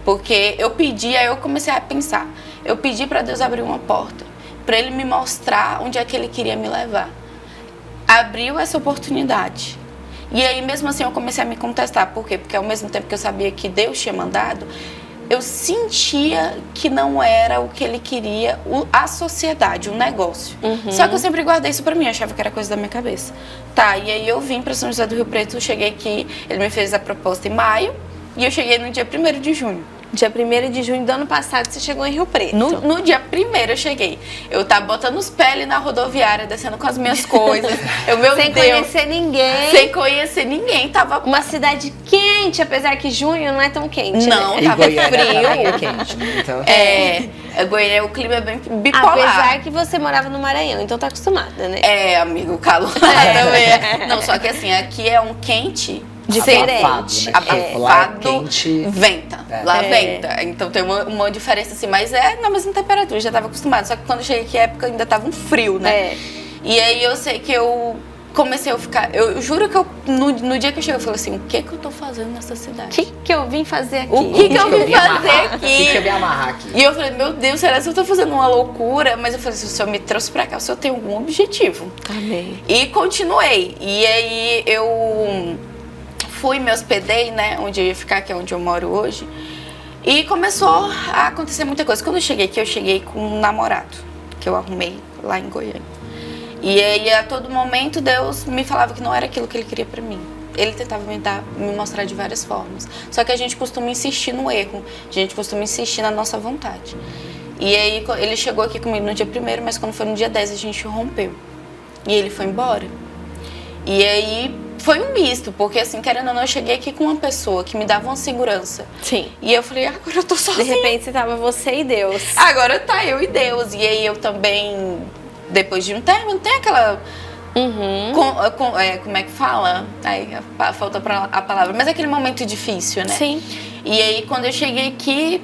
Speaker 9: Porque eu pedi, aí eu comecei a pensar. Eu pedi para Deus abrir uma porta, para Ele me mostrar onde é que Ele queria me levar. Abriu essa oportunidade. E aí, mesmo assim, eu comecei a me contestar. Por quê? Porque ao mesmo tempo que eu sabia que Deus tinha mandado, eu sentia que não era o que Ele queria, a sociedade, o negócio. Só que eu sempre guardei isso pra mim, achava que era coisa da minha cabeça. Tá, e aí eu vim pra São José do Rio Preto, cheguei aqui, ele me fez a proposta em maio, e eu cheguei no dia 1º de junho.
Speaker 8: Dia 1º de junho do ano passado, você chegou em Rio Preto.
Speaker 9: No dia 1º eu cheguei. Eu tava botando os pés ali na rodoviária, descendo com as minhas coisas.
Speaker 8: Sem conhecer ninguém.
Speaker 9: Sem conhecer ninguém. Tava
Speaker 8: uma cidade quente, apesar que junho não é tão quente.
Speaker 9: Não,
Speaker 3: E
Speaker 9: tava
Speaker 3: Goiânia
Speaker 9: frio.
Speaker 3: também é quente, né? Então...
Speaker 9: Goiânia, o clima é bem bipolar.
Speaker 8: Apesar que você morava no Maranhão, então tá acostumada, né?
Speaker 9: É, amigo, o calor também. Não, só que assim, aqui é um quente
Speaker 8: Diferente.
Speaker 3: Abafado, lá é quente.
Speaker 9: Venta. Lá venta. Então tem uma diferença assim, mas é na mesma temperatura, já tava acostumada. Só que quando eu cheguei aqui, a época ainda tava um frio, né? E aí eu sei que eu comecei a ficar. Eu juro que no dia que eu cheguei, eu falei assim: o que eu tô fazendo nessa cidade?
Speaker 8: O que eu vim fazer aqui?
Speaker 9: O que eu vim fazer aqui?
Speaker 3: O que eu vim amarrar aqui?
Speaker 9: E eu falei: meu Deus, será que eu tô fazendo uma loucura? Mas eu falei assim: o senhor me trouxe pra cá, o senhor tem algum objetivo.
Speaker 8: Amém.
Speaker 9: E continuei. E aí eu fui, me hospedei, né? Onde eu ia ficar, que é onde eu moro hoje. E começou a acontecer muita coisa. Quando eu cheguei aqui, eu cheguei com um namorado que eu arrumei lá em Goiânia. E aí, a todo momento, Deus me falava que não era aquilo que Ele queria pra mim. Ele tentava me mostrar de várias formas. Só que a gente costuma insistir no erro. A gente costuma insistir na nossa vontade. E aí, ele chegou aqui comigo no dia 1º, mas quando foi no dia 10, a gente rompeu. E ele foi embora. E aí, foi um misto, porque assim, querendo ou não, eu cheguei aqui com uma pessoa que me dava uma segurança.
Speaker 8: Sim.
Speaker 9: E eu falei: agora eu tô sozinha.
Speaker 8: De repente, você tava você e Deus.
Speaker 9: Agora tá eu e Deus. E aí, eu também, depois de um término, tem aquela... como é que fala? Aí falta a palavra. Mas é aquele momento difícil, né?
Speaker 8: Sim.
Speaker 9: E aí, quando eu cheguei aqui,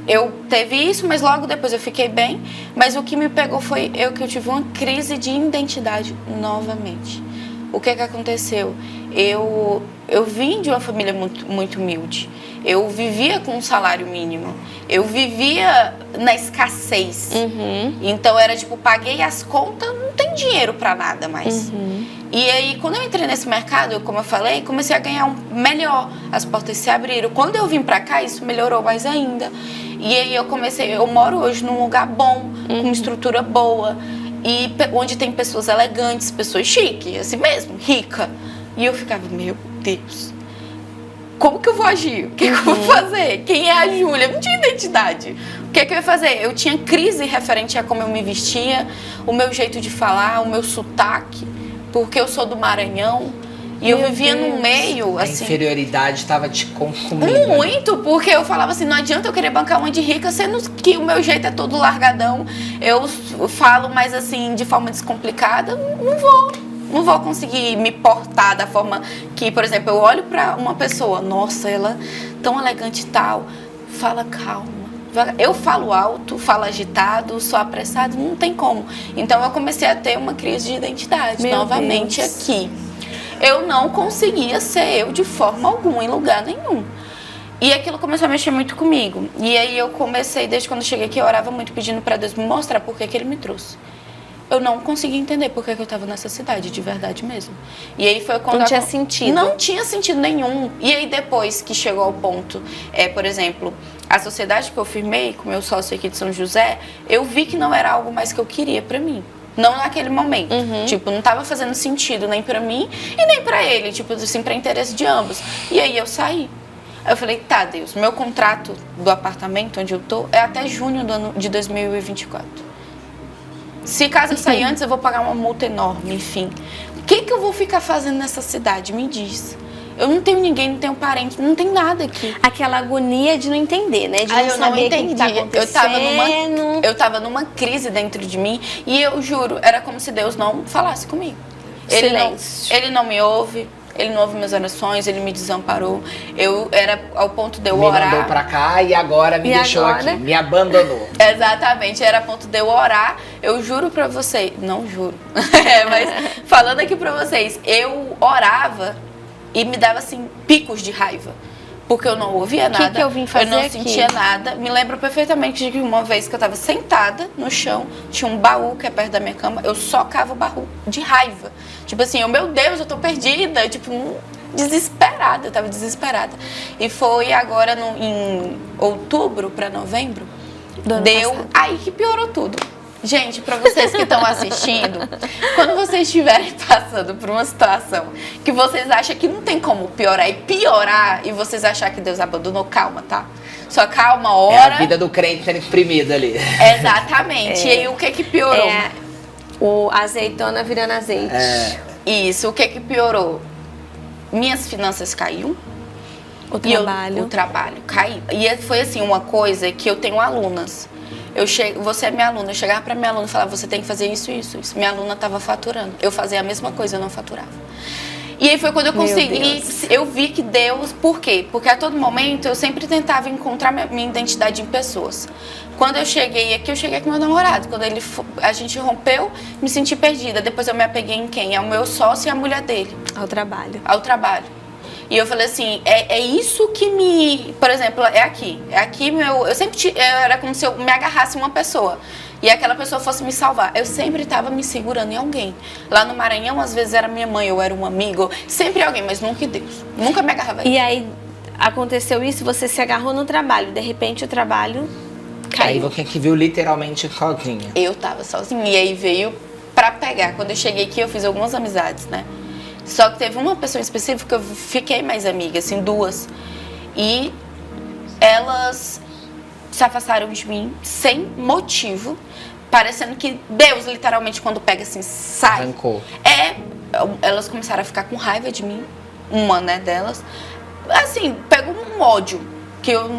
Speaker 9: eu teve isso, mas logo depois eu fiquei bem. Mas o que me pegou foi que eu tive uma crise de identidade novamente. O que aconteceu? Eu vim de uma família muito humilde. Eu vivia com um salário mínimo. Eu vivia na escassez. Então era tipo, paguei as contas, não tem dinheiro pra nada mais. E aí, quando eu entrei nesse mercado, como eu falei, comecei a ganhar melhor. As portas se abriram. Quando eu vim pra cá, isso melhorou mais ainda. E aí eu moro hoje num lugar bom, com uma estrutura boa. E onde tem pessoas elegantes, pessoas chiques, assim mesmo, rica. E eu ficava, meu Deus, como que eu vou agir? O que eu vou fazer? Quem é a Júlia? Eu não tinha identidade. O que eu ia fazer? Eu tinha crise referente a como eu me vestia, o meu jeito de falar, o meu sotaque, porque eu sou do Maranhão. E eu vivia num meio, assim...
Speaker 3: A inferioridade estava te consumindo.
Speaker 9: Muito, porque eu falava assim, não adianta eu querer bancar uma de rica, sendo que o meu jeito é todo largadão. Eu falo, mas assim, de forma descomplicada, não vou conseguir me portar da forma que, por exemplo, eu olho pra uma pessoa, nossa, ela tão elegante e tal, fala calma. Eu falo alto, falo agitado, sou apressado, não tem como. Então eu comecei a ter uma crise de identidade novamente aqui. Eu não conseguia ser eu de forma alguma, em lugar nenhum. E aquilo começou a mexer muito comigo. E aí eu comecei, desde quando eu cheguei aqui, eu orava muito pedindo pra Deus me mostrar por que Ele me trouxe. Eu não conseguia entender por que eu estava nessa cidade, de verdade mesmo. E aí foi quando...
Speaker 8: Não tinha sentido.
Speaker 9: Não tinha sentido nenhum. E aí depois que chegou ao ponto, por exemplo, a sociedade que eu firmei com meu sócio aqui de São José, eu vi que não era algo mais que eu queria pra mim. Não naquele momento. Tipo, não tava fazendo sentido nem pra mim e nem pra ele. Tipo, assim, pra interesse de ambos. E aí eu saí. Aí eu falei, tá, Deus, meu contrato do apartamento onde eu tô é até junho do ano de 2024. Se caso eu sair antes, eu vou pagar uma multa enorme, enfim. O que eu vou ficar fazendo nessa cidade? Me diz. Eu não tenho ninguém, não tenho parente, não tem nada aqui.
Speaker 8: Aquela agonia de não entender, né? De não saber o que tá acontecendo.
Speaker 9: Eu tava numa crise dentro de mim e eu juro, era como se Deus não falasse comigo. Ele não me ouve, Ele não ouve minhas orações, Ele me desamparou. Eu era ao ponto de eu orar.
Speaker 3: Me mandou pra cá e agora me deixou aqui, me abandonou.
Speaker 9: Exatamente, era a ponto de eu orar. Eu juro pra vocês, não juro, mas falando aqui pra vocês, eu orava e me dava assim picos de raiva. Porque eu não ouvia nada,
Speaker 8: que eu vim fazer
Speaker 9: não sentia nada. Me lembro perfeitamente de uma vez que eu estava sentada no chão, tinha um baú que é perto da minha cama, eu socava o baú de raiva. Tipo assim, meu Deus, eu tô perdida, tipo, desesperada, eu tava desesperada. E foi agora em outubro para novembro, deu aí que piorou tudo. Gente, pra vocês que estão assistindo, quando vocês estiverem passando por uma situação que vocês acham que não tem como piorar e vocês achar que Deus abandonou, calma, tá? Só calma, ora.
Speaker 3: É a vida do crente sendo exprimida ali.
Speaker 9: Exatamente. E aí o que piorou?
Speaker 8: O azeitona virando azeite.
Speaker 9: Isso, o que piorou? Minhas finanças caíram.
Speaker 8: O trabalho
Speaker 9: caiu. E foi assim, uma coisa que eu tenho alunas. você é minha aluna. Eu chegava pra minha aluna e falava, você tem que fazer isso, isso, isso. Minha aluna tava faturando. Eu fazia a mesma coisa, eu não faturava. E aí foi quando eu consegui, eu vi que Deus, por quê? Porque a todo momento eu sempre tentava encontrar minha identidade em pessoas. Quando eu cheguei aqui, eu cheguei com meu namorado. Quando a gente rompeu, me senti perdida. Depois eu me apeguei em quem? É o meu sócio e a mulher dele.
Speaker 8: Ao trabalho.
Speaker 9: Ao trabalho. E eu falei assim, é isso que me... Por exemplo, é aqui eu sempre... Era como se eu me agarrasse em uma pessoa. E aquela pessoa fosse me salvar. Eu sempre estava me segurando em alguém. Lá no Maranhão, às vezes era minha mãe, eu era um amigo. Sempre alguém, mas nunca Deus. Nunca me agarrava.
Speaker 8: E aí, aconteceu isso, você se agarrou no trabalho. De repente, o trabalho
Speaker 3: Aí
Speaker 8: caiu.
Speaker 3: você que viu literalmente sozinha.
Speaker 9: Eu tava sozinha. E aí veio pra pegar. Quando eu cheguei aqui, eu fiz algumas amizades, né? Só que teve uma pessoa em específico que eu fiquei mais amiga, assim, 2. E elas se afastaram de mim sem motivo, parecendo que Deus, literalmente, quando pega assim, sai.
Speaker 3: Arrancou.
Speaker 9: Elas começaram a ficar com raiva de mim, uma, né, delas. Assim, pegou um ódio, que eu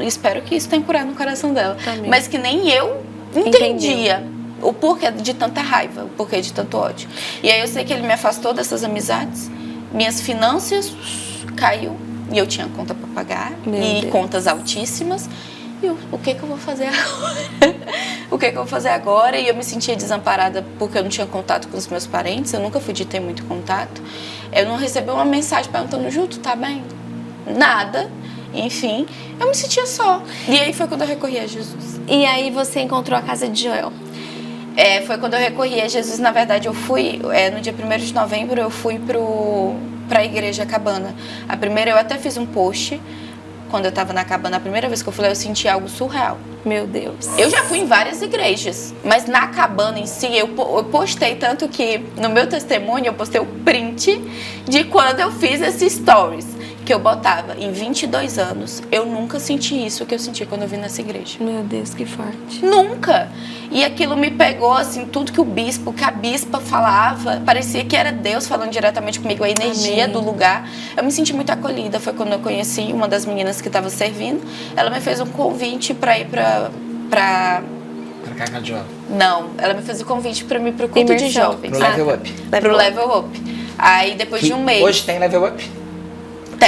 Speaker 9: espero que isso tenha curado no coração dela.
Speaker 8: Amém.
Speaker 9: Mas que nem eu entendia o porquê de tanta raiva, o porquê de tanto ódio. E aí eu sei que ele me afastou dessas amizades, minhas finanças caiu, e eu tinha conta para pagar, contas altíssimas. E o que eu vou fazer agora? O que eu vou fazer agora? E eu me sentia desamparada porque eu não tinha contato com os meus parentes. Eu nunca fui de ter muito contato. Eu não recebi uma mensagem perguntando, Ju, tu tá bem? Nada. Enfim, eu me sentia só. E aí foi quando eu recorri a Jesus.
Speaker 8: E aí você encontrou a casa de Joel.
Speaker 9: Foi quando eu recorri a Jesus. Na verdade, eu fui, no dia 1º de novembro, eu fui pra Igreja Cabana. A primeira, eu até fiz um post. Quando eu tava na cabana, a primeira vez que eu fui lá, eu senti algo surreal.
Speaker 8: Meu Deus.
Speaker 9: Eu já fui em várias igrejas, mas na cabana em si, eu postei tanto que no meu testemunho eu postei o print de quando eu fiz esses stories. Que eu botava, em 22 anos, eu nunca senti isso que eu senti quando eu vim nessa igreja.
Speaker 8: Meu Deus, que forte.
Speaker 9: Nunca! E aquilo me pegou, assim, tudo que a bispa falava, parecia que era Deus falando diretamente comigo, a energia do lugar. Eu me senti muito acolhida, foi quando eu conheci uma das meninas que estava servindo. Ela me fez um convite para ir pra
Speaker 3: Casa de Joel.
Speaker 9: Não, ela me fez o convite para ir pro culto de jovens.
Speaker 3: Pro Level Up.
Speaker 9: Pro Level Up. Aí, depois de um mês...
Speaker 3: Hoje tem Level Up?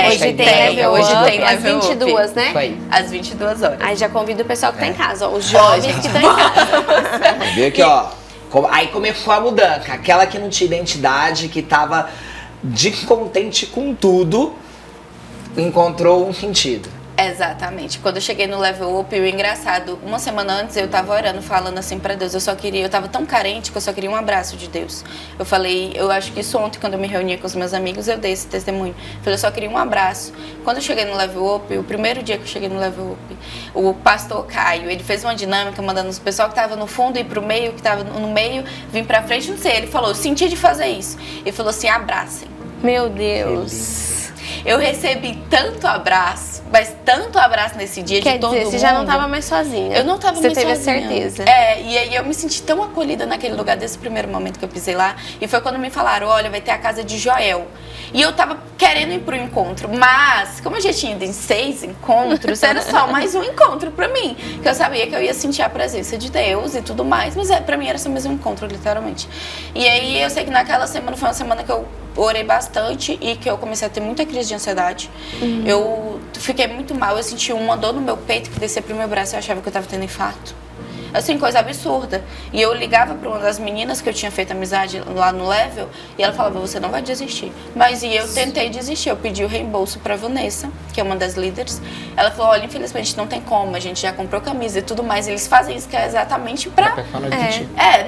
Speaker 8: Hoje tem Level
Speaker 2: às 22, né?
Speaker 3: Isso aí.
Speaker 9: Às 22 horas.
Speaker 8: Aí já convido o pessoal que tá em casa, ó, os jovens que estão em casa.
Speaker 3: Viu aqui, ó. Aí começou a mudança. Aquela que não tinha identidade, que tava descontente com tudo, encontrou um sentido.
Speaker 9: Exatamente. Quando eu cheguei no Level Up, o engraçado, uma semana antes eu tava orando, falando assim pra Deus, eu tava tão carente que eu só queria um abraço de Deus. Eu falei, eu acho que isso ontem, quando eu me reunia com os meus amigos, eu dei esse testemunho. Eu falei, eu só queria um abraço. Quando eu cheguei no Level Up, o primeiro dia que eu cheguei no Level Up, o pastor Caio, ele fez uma dinâmica, mandando os pessoal que tava no fundo ir pro meio, que tava no meio, vir pra frente, não sei. Ele falou, eu senti de fazer isso. Ele falou assim, abracem.
Speaker 8: Meu Deus.
Speaker 9: Eu recebi tanto abraço, mas tanto abraço nesse dia de todo mundo.
Speaker 8: Você já não estava mais sozinha.
Speaker 9: Eu não estava mais sozinha.
Speaker 8: Você teve a certeza.
Speaker 9: E aí eu me senti tão acolhida naquele lugar, desse primeiro momento que eu pisei lá. E foi quando me falaram, olha, vai ter a casa de Joel. E eu tava querendo ir pro encontro, mas como eu já tinha ido em 6 encontros, era só mais um encontro pra mim. Que eu sabia que eu ia sentir a presença de Deus e tudo mais, mas pra mim era só mais um encontro, literalmente. E aí eu sei que naquela semana foi uma semana que eu orei bastante e que eu comecei a ter muita crise de ansiedade. Eu fiquei muito mal, eu senti uma dor no meu peito que descia pro meu braço e eu achava que eu tava tendo infarto. Assim, coisa absurda. E eu ligava para uma das meninas que eu tinha feito amizade lá no Level e ela falava, você não vai desistir. Mas e eu tentei desistir, eu pedi o reembolso para Vanessa, que é uma das líderes. Ela falou, olha, infelizmente não tem como, a gente já comprou camisa e tudo mais. Eles fazem isso que é exatamente pra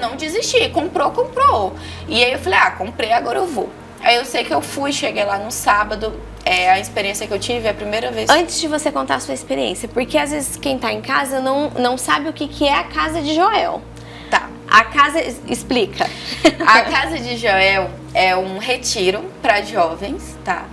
Speaker 9: não desistir. Comprou. E aí eu falei, comprei, agora eu vou. Aí eu sei que eu cheguei lá no sábado, a experiência que eu tive, a primeira vez.
Speaker 8: Antes de você contar a sua experiência, porque às vezes quem tá em casa não sabe o que é a casa de Joel.
Speaker 9: Tá.
Speaker 8: A casa, explica.
Speaker 9: A casa de Joel é um retiro para jovens, tá?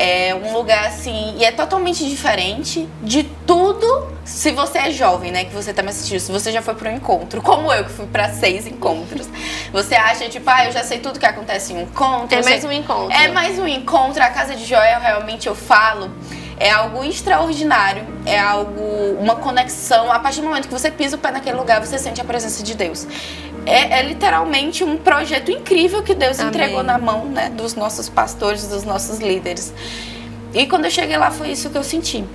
Speaker 9: É um lugar assim, e é totalmente diferente de tudo. Se você é jovem, né, que você tá me assistindo, se você já foi para um encontro, como eu que fui para 6 encontros, você acha tipo, eu já sei tudo que acontece em um encontro.
Speaker 8: É mais um encontro.
Speaker 9: É mais um encontro. A casa de Joel, realmente eu falo, É algo extraordinário, é algo, uma conexão. A partir do momento que você pisa o pé naquele lugar, você sente a presença de Deus. É literalmente um projeto incrível que Deus entregou na mão, né, dos nossos pastores, dos nossos líderes. E quando eu cheguei lá, foi isso que eu senti.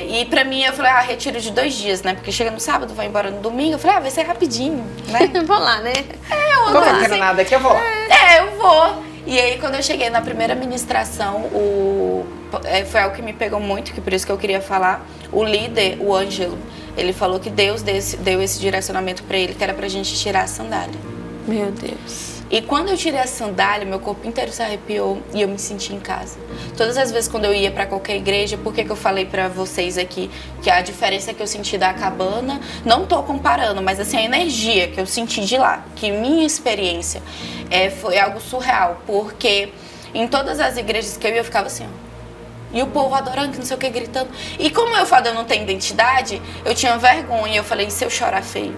Speaker 9: E pra mim, eu falei, retiro de 2 dias, né? Porque chega no sábado, vai embora no domingo. Eu falei, vai ser rapidinho, né?
Speaker 2: Vou lá, né?
Speaker 3: Não vai ter nada aqui, eu vou lá.
Speaker 9: Eu vou. E aí, quando eu cheguei na primeira ministração, foi algo que me pegou muito, que por isso que eu queria falar. O líder, o Ângelo, ele falou que Deus deu esse direcionamento pra ele, que era pra gente tirar a sandália.
Speaker 2: Meu Deus.
Speaker 9: E quando eu tirei a sandália, meu corpo inteiro se arrepiou e eu me senti em casa. Todas as vezes quando eu ia pra qualquer igreja, por que eu falei pra vocês aqui que a diferença que eu senti da cabana, não tô comparando, mas assim, a energia que eu senti de lá, que minha experiência foi algo surreal, porque em todas as igrejas que eu ficava assim, ó. E o povo adorando, que não sei o que, gritando. E como eu falo, eu não tenho identidade, eu tinha vergonha. Eu falei, e se eu chorar feio?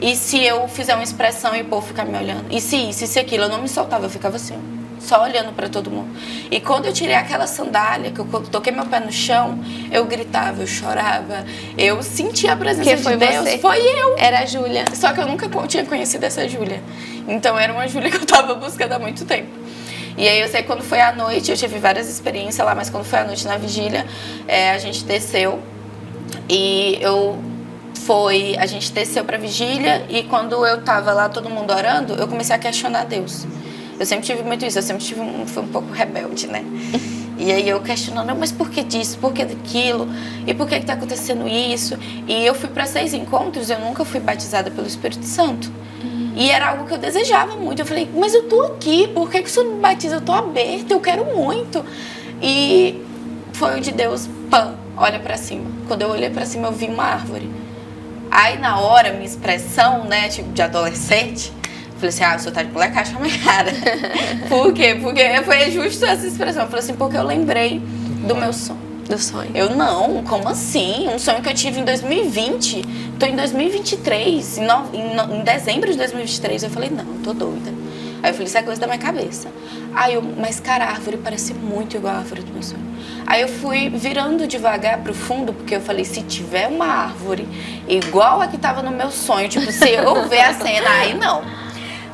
Speaker 9: E se eu fizer uma expressão e o povo ficar me olhando? E se isso, e se aquilo? Eu não me soltava, eu ficava assim, só olhando pra todo mundo. E quando eu tirei aquela sandália, que eu toquei meu pé no chão, eu gritava, eu chorava. Eu sentia a presença de Deus.
Speaker 2: Você?
Speaker 9: Foi eu.
Speaker 2: Era a Júlia.
Speaker 9: Só que eu nunca tinha conhecido essa Júlia. Então era uma Júlia que eu tava buscando há muito tempo. E aí eu sei que quando foi à noite, eu tive várias experiências lá, mas quando foi à noite na vigília, a gente desceu e a gente desceu pra vigília e quando eu tava lá, todo mundo orando, eu comecei a questionar Deus. Eu sempre tive muito isso, eu sempre fui um pouco rebelde, né? E aí eu questionando, mas por que disso, por que daquilo? E por que tá acontecendo isso? E eu fui pra 6 encontros, eu nunca fui batizada pelo Espírito Santo. E era algo que eu desejava muito. Eu falei, mas eu tô aqui, por que o senhor não me batiza? Eu tô aberta, eu quero muito. E foi onde Deus, olha pra cima. Quando eu olhei pra cima, eu vi uma árvore. Aí na hora, minha expressão, né, tipo de adolescente, falei assim, o senhor tá de molecagem na minha cara. Por quê? Porque foi justo essa expressão. Eu falei assim, porque eu lembrei do meu sonho.
Speaker 2: Do sonho.
Speaker 9: Eu não, como assim? Um sonho que eu tive em 2020, tô em 2023, em dezembro de 2023, eu falei, não, tô doida. Aí eu falei, isso é coisa da minha cabeça. Aí mas cara, a árvore parece muito igual a árvore do meu sonho. Aí eu fui virando devagar pro fundo, porque eu falei, se tiver uma árvore igual a que tava no meu sonho, tipo, se eu ver a cena, aí não.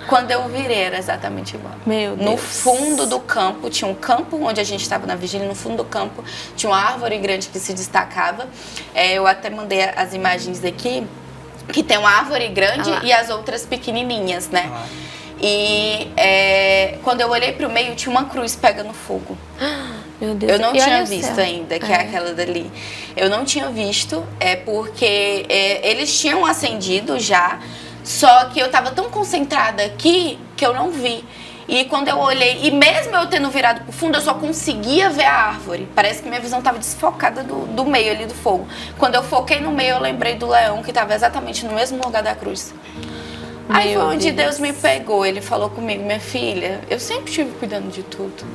Speaker 9: Quando eu virei, era exatamente igual.
Speaker 2: Meu Deus.
Speaker 9: No fundo do campo, tinha um campo onde a gente estava na vigília, no fundo do campo tinha uma árvore grande que se destacava. Eu até mandei as imagens aqui, que tem uma árvore grande e as outras pequenininhas, né? E quando eu olhei pro meio, tinha uma cruz pegando fogo.
Speaker 2: Meu Deus.
Speaker 9: Eu não tinha visto ainda, que é aquela dali. Eu não tinha visto, porque eles tinham acendido já, só que eu tava tão concentrada aqui que eu não vi. E quando eu olhei, e mesmo eu tendo virado pro fundo, eu só conseguia ver a árvore. Parece que minha visão tava desfocada do meio ali do fogo. Quando eu foquei no meio, eu lembrei do leão que tava exatamente no mesmo lugar da cruz. Aí foi onde Deus me pegou, ele falou comigo, minha filha, eu sempre estive cuidando de tudo.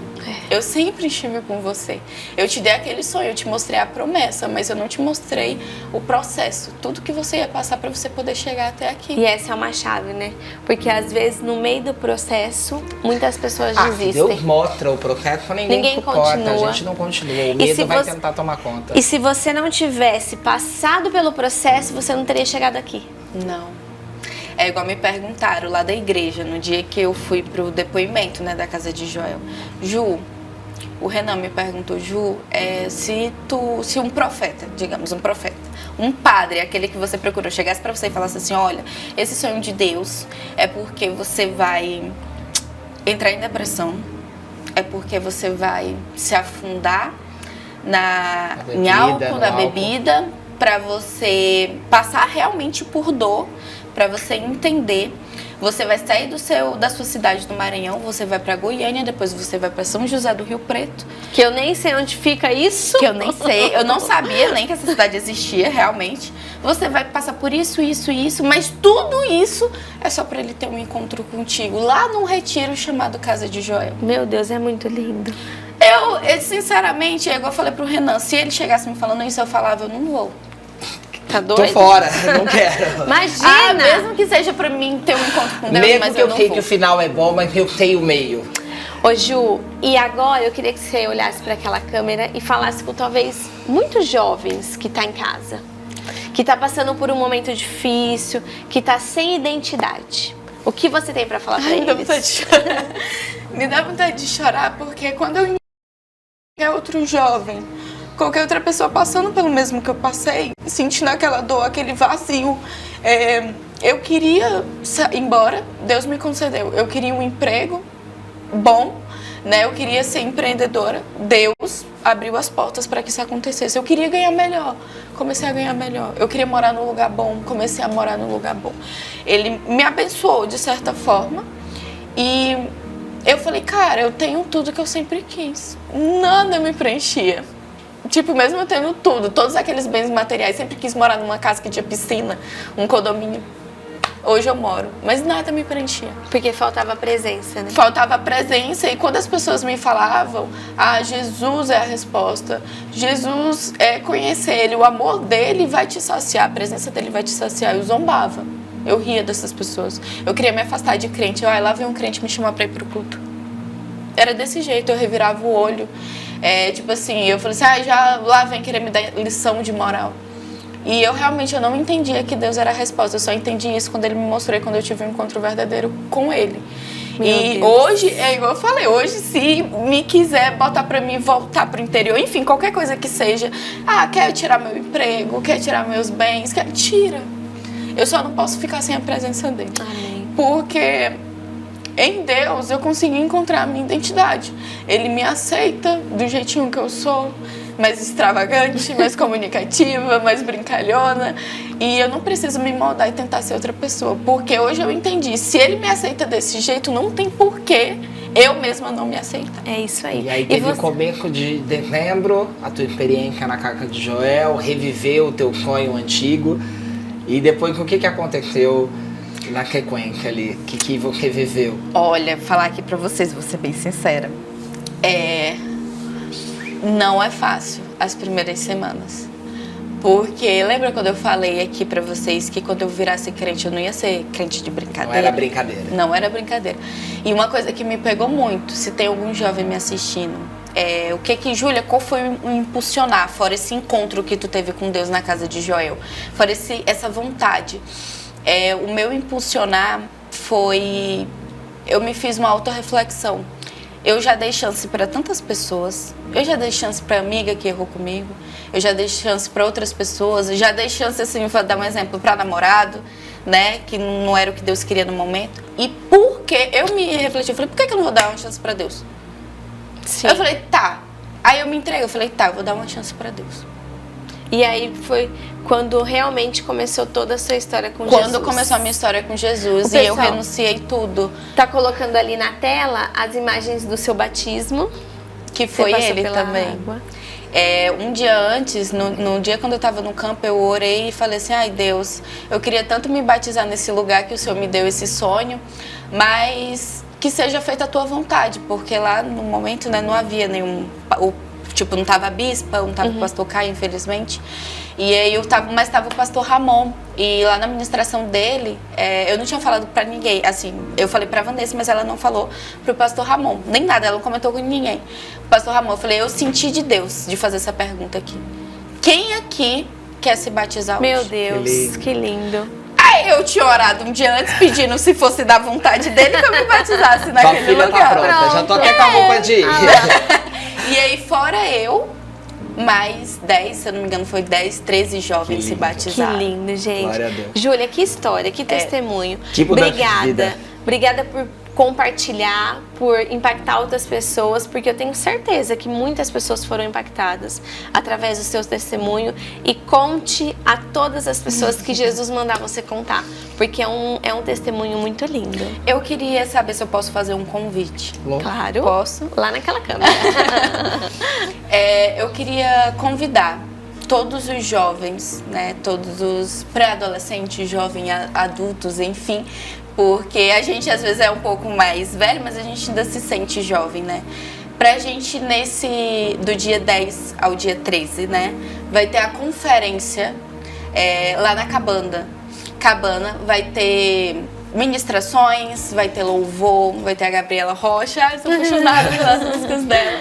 Speaker 9: Eu sempre estive com você. Eu te dei aquele sonho, eu te mostrei a promessa, mas eu não te mostrei o processo. Tudo que você ia passar pra você poder chegar até aqui.
Speaker 2: E essa é uma chave, né? Porque às vezes no meio do processo, muitas pessoas desistem.
Speaker 3: Deus mostra o processo, ninguém suporta,
Speaker 2: continua.
Speaker 3: a gente não continua. O medo vai tentar tomar conta.
Speaker 2: E se você não tivesse passado pelo processo, você não teria chegado aqui.
Speaker 9: Não. É igual me perguntaram lá da igreja, no dia que eu fui pro depoimento, né, da casa de Joel. Ju, o Renan me perguntou, Ju, se um profeta, digamos, um padre, aquele que você procurou, chegasse pra você e falasse assim, olha, esse sonho de Deus é porque você vai entrar em depressão, é porque você vai se afundar em álcool, na bebida, pra você passar realmente por dor, para você entender, você vai sair da sua cidade do Maranhão, você vai para Goiânia, depois você vai para São José do Rio Preto.
Speaker 2: Que eu nem sei onde fica isso.
Speaker 9: Que eu nem sei, eu não sabia nem que essa cidade existia realmente. Você vai passar por isso, mas tudo isso é só para ele ter um encontro contigo, lá num retiro chamado Casa de Joel.
Speaker 2: Meu Deus, é muito lindo.
Speaker 9: Eu sinceramente, igual eu falei pro Renan, se ele chegasse me falando isso, eu falava, eu não vou.
Speaker 2: Tá doido?
Speaker 3: Tô fora, não quero.
Speaker 2: Imagina!
Speaker 9: Mesmo que seja pra mim ter um encontro com Deus,
Speaker 3: mesmo
Speaker 9: mas
Speaker 3: que eu
Speaker 9: não
Speaker 3: sei
Speaker 9: vou.
Speaker 3: que o final é bom, mas eu sei o meio.
Speaker 8: Ô Ju, e agora eu queria que você olhasse para aquela câmera e falasse com talvez muitos jovens que tá em casa, que tá passando por um momento difícil, que tá sem identidade. O que você tem para falar para
Speaker 9: Me dá
Speaker 8: eles?
Speaker 9: vontade de chorar. Me dá vontade de chorar porque quando eu qualquer outro jovem, qualquer outra pessoa passando pelo mesmo que eu passei, sentindo aquela dor, aquele vazio, eu queria ir embora, Deus me concedeu. Eu queria um emprego bom, né? Eu queria ser empreendedora. Deus abriu as portas para que isso acontecesse. Eu queria ganhar melhor, comecei a ganhar melhor. Eu queria morar num lugar bom, comecei a morar num lugar bom. Ele me abençoou de certa forma e eu falei, cara, eu tenho tudo que eu sempre quis. Nada me preenchia. Tipo, mesmo eu tendo tudo, todos aqueles bens materiais, sempre quis morar numa casa que tinha piscina, um condomínio. Hoje eu moro, mas nada me preenchia.
Speaker 8: Porque faltava presença, né?
Speaker 9: Faltava presença e quando as pessoas me falavam, Jesus é a resposta, Jesus é conhecer Ele, o amor dele vai te saciar, a presença dele vai te saciar, eu zombava. Eu ria dessas pessoas. Eu queria me afastar de crente. Lá vem um crente me chamar pra ir pro culto. Era desse jeito, eu revirava o olho. Tipo assim, eu falei assim, já lá vem querer me dar lição de moral. E eu realmente não entendia que Deus era a resposta. Eu só entendi isso quando Ele me mostrou, quando eu tive um encontro verdadeiro com Ele. E hoje, igual eu falei, hoje se me quiser botar pra mim voltar pro interior, enfim, qualquer coisa que seja, quer tirar meu emprego, quer tirar meus bens, tira. Eu só não posso ficar sem a presença dele.
Speaker 8: Amém.
Speaker 9: Porque em Deus eu consegui encontrar a minha identidade. Ele me aceita do jeitinho que eu sou, mais extravagante, mais comunicativa, mais brincalhona. E eu não preciso me moldar e tentar ser outra pessoa. Porque hoje eu entendi, se ele me aceita desse jeito, não tem porquê eu mesma não me aceitar.
Speaker 8: É isso aí.
Speaker 3: E aí teve o começo de dezembro, a tua experiência na casa de Joel, reviveu o teu sonho antigo. E depois, o que aconteceu na sequência ali? O que você viveu?
Speaker 9: Olha, falar aqui pra vocês, vou ser bem sincera. Não é fácil as primeiras semanas. Porque lembra quando eu falei aqui pra vocês que quando eu virasse crente, eu não ia ser crente de brincadeira?
Speaker 3: Não era brincadeira.
Speaker 9: Não era brincadeira. E uma coisa que me pegou muito, se tem algum jovem me assistindo, Júlia, qual foi o impulsionar, fora esse encontro que tu teve com Deus na casa de Joel? Fora essa vontade. O meu impulsionar foi... Eu me fiz uma autorreflexão. Eu já dei chance para tantas pessoas. Eu já dei chance para amiga que errou comigo. Eu já dei chance para outras pessoas. Eu já dei chance, assim, vou dar um exemplo, para namorado, né? Que não era o que Deus queria no momento. E por que eu me refleti? Eu falei, por que eu não vou dar uma chance para Deus?
Speaker 8: Sim.
Speaker 9: Eu falei, tá. Aí eu me entreguei. Eu falei, tá, eu vou dar uma chance para Deus.
Speaker 8: E aí foi quando realmente começou toda a sua história com Jesus.
Speaker 9: Quando começou a minha história com Jesus e eu renunciei tudo.
Speaker 8: Tá colocando ali na tela as imagens do seu batismo.
Speaker 9: Que foi ele
Speaker 8: pela
Speaker 9: também.
Speaker 8: água.
Speaker 9: Um dia antes, no dia quando eu estava no campo, eu orei e falei assim, Deus, eu queria tanto me batizar nesse lugar que o Senhor me deu esse sonho, mas que seja feita a tua vontade, porque lá no momento, né, não havia nenhum... não tava a bispa, não tava o pastor Caio, infelizmente. E aí mas tava o pastor Ramon. E lá na ministração dele, eu não tinha falado pra ninguém. Assim, eu falei pra Vanessa, mas ela não falou pro pastor Ramon. Nem nada, ela não comentou com ninguém. O pastor Ramon, eu falei, eu senti de Deus de fazer essa pergunta aqui. Quem aqui quer se batizar hoje?
Speaker 8: Meu Deus, que lindo.
Speaker 9: Aí eu tinha orado um dia antes, pedindo se fosse da vontade dele que eu me batizasse naquele
Speaker 3: filha
Speaker 9: lugar.
Speaker 3: tá pronta, já tô até com a roupa de ir.
Speaker 9: E aí, fora eu, mais 10, se eu não me engano, foi 10, 13 jovens se batizaram.
Speaker 8: Que lindo, gente.
Speaker 3: Glória a Deus.
Speaker 8: Júlia, que história, que testemunho.
Speaker 3: Que mudança de
Speaker 8: Obrigada.
Speaker 3: vida.
Speaker 8: Obrigada por compartilhar, por impactar outras pessoas, porque eu tenho certeza que muitas pessoas foram impactadas através do seu testemunho. E conte a todas as pessoas que Jesus mandar você contar, porque é um testemunho muito lindo.
Speaker 9: Eu queria saber se eu posso fazer um convite.
Speaker 8: Claro.
Speaker 9: Posso?
Speaker 8: Lá naquela câmera.
Speaker 9: Eu queria convidar todos os jovens, né, todos os pré-adolescentes, jovens, adultos, enfim, porque a gente às vezes é um pouco mais velho, mas a gente ainda se sente jovem, né? Pra gente do dia 10 ao dia 13, né, vai ter a conferência lá na Cabana. Vai ter ministrações, vai ter louvor, vai ter a Gabriela Rocha. Eu sou apaixonada pelas músicas dela.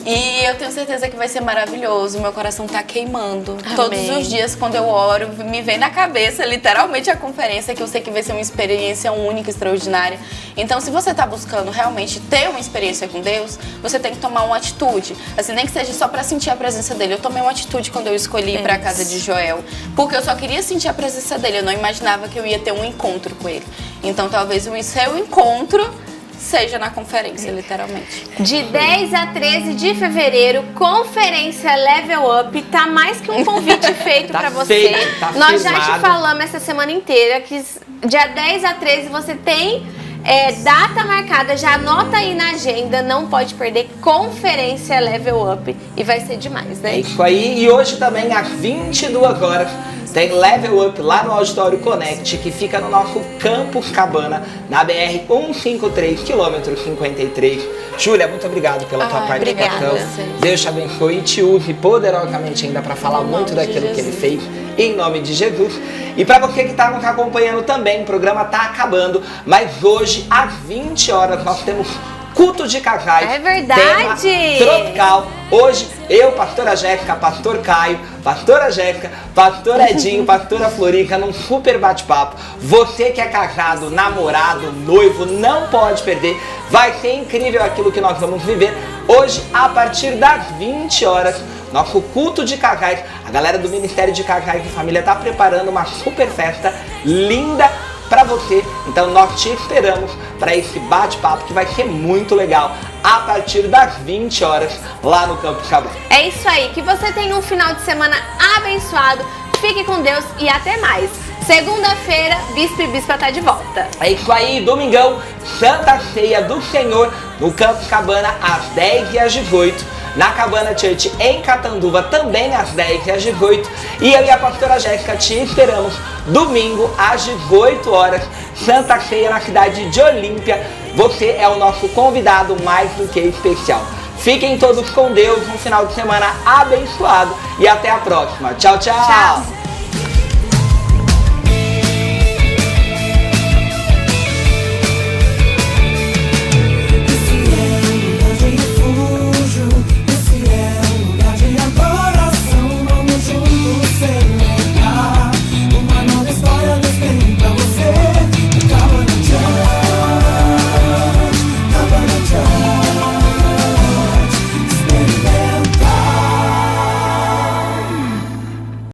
Speaker 9: E eu tenho certeza que vai ser maravilhoso. Meu coração tá queimando.
Speaker 8: Amém.
Speaker 9: Todos os dias, quando eu oro, me vem na cabeça literalmente a conferência, que eu sei que vai ser uma experiência única, extraordinária. Então, se você tá buscando realmente ter uma experiência com Deus, você tem que tomar uma atitude. Assim, nem que seja só pra sentir a presença dele. Eu tomei uma atitude quando eu escolhi ir pra casa de Joel, porque eu só queria sentir a presença dele. Eu não imaginava que eu ia ter um encontro com ele. Então, talvez o seu encontro seja na conferência, literalmente.
Speaker 8: De 10 a 13 de fevereiro, conferência Level Up. Tá mais que um convite feito
Speaker 3: Tá
Speaker 8: pra você.
Speaker 3: feito, tá
Speaker 8: Nós já
Speaker 3: firmado.
Speaker 8: te falamos essa semana inteira que dia 10 a 13 você tem data marcada. Já anota aí na agenda, não pode perder. Conferência Level Up. E vai ser demais,
Speaker 3: É
Speaker 8: né?
Speaker 3: isso aí. E hoje também, às 22 horas, tem Level Up lá no Auditório Connect, que fica no nosso Campus Cabana, na BR 153, quilômetro 53. Júlia, muito obrigado pela tua participação.
Speaker 9: obrigada.
Speaker 3: Deus te abençoe e te use poderosamente ainda para falar muito daquilo que ele fez, em nome de Jesus. E para você que está nos acompanhando também, o programa está acabando, mas hoje, às 20 horas, nós temos culto de casais.
Speaker 8: É verdade!
Speaker 3: Tema tropical. Hoje, eu, pastora Jéssica, pastor Caio, pastora Jéssica, pastor Edinho, pastora Florica, num super bate-papo. Você que é casado, namorado, noivo, não pode perder. Vai ser incrível aquilo que nós vamos viver hoje, a partir das 20 horas. Nosso culto de casais. A galera do Ministério de Casais e Família está preparando uma super festa linda para você. Então nós te esperamos para esse bate-papo que vai ser muito legal a partir das 20 horas lá no Campus Cabana.
Speaker 8: É isso aí. Que você tenha um final de semana abençoado. Fique com Deus e até mais. Segunda-feira, Bispo e Bispa tá de volta.
Speaker 3: É isso aí, domingão, Santa Ceia do Senhor no Campus Cabana às 10 e às 18. Na Cabana Church em Catanduva também às 10 e às 18. E eu e a pastora Jéssica te esperamos domingo às 18 horas, Santa Ceia na cidade de Olímpia. Você é o nosso convidado mais do que especial. Fiquem todos com Deus, um final de semana abençoado e até a próxima. Tchau, tchau!
Speaker 8: Tchau!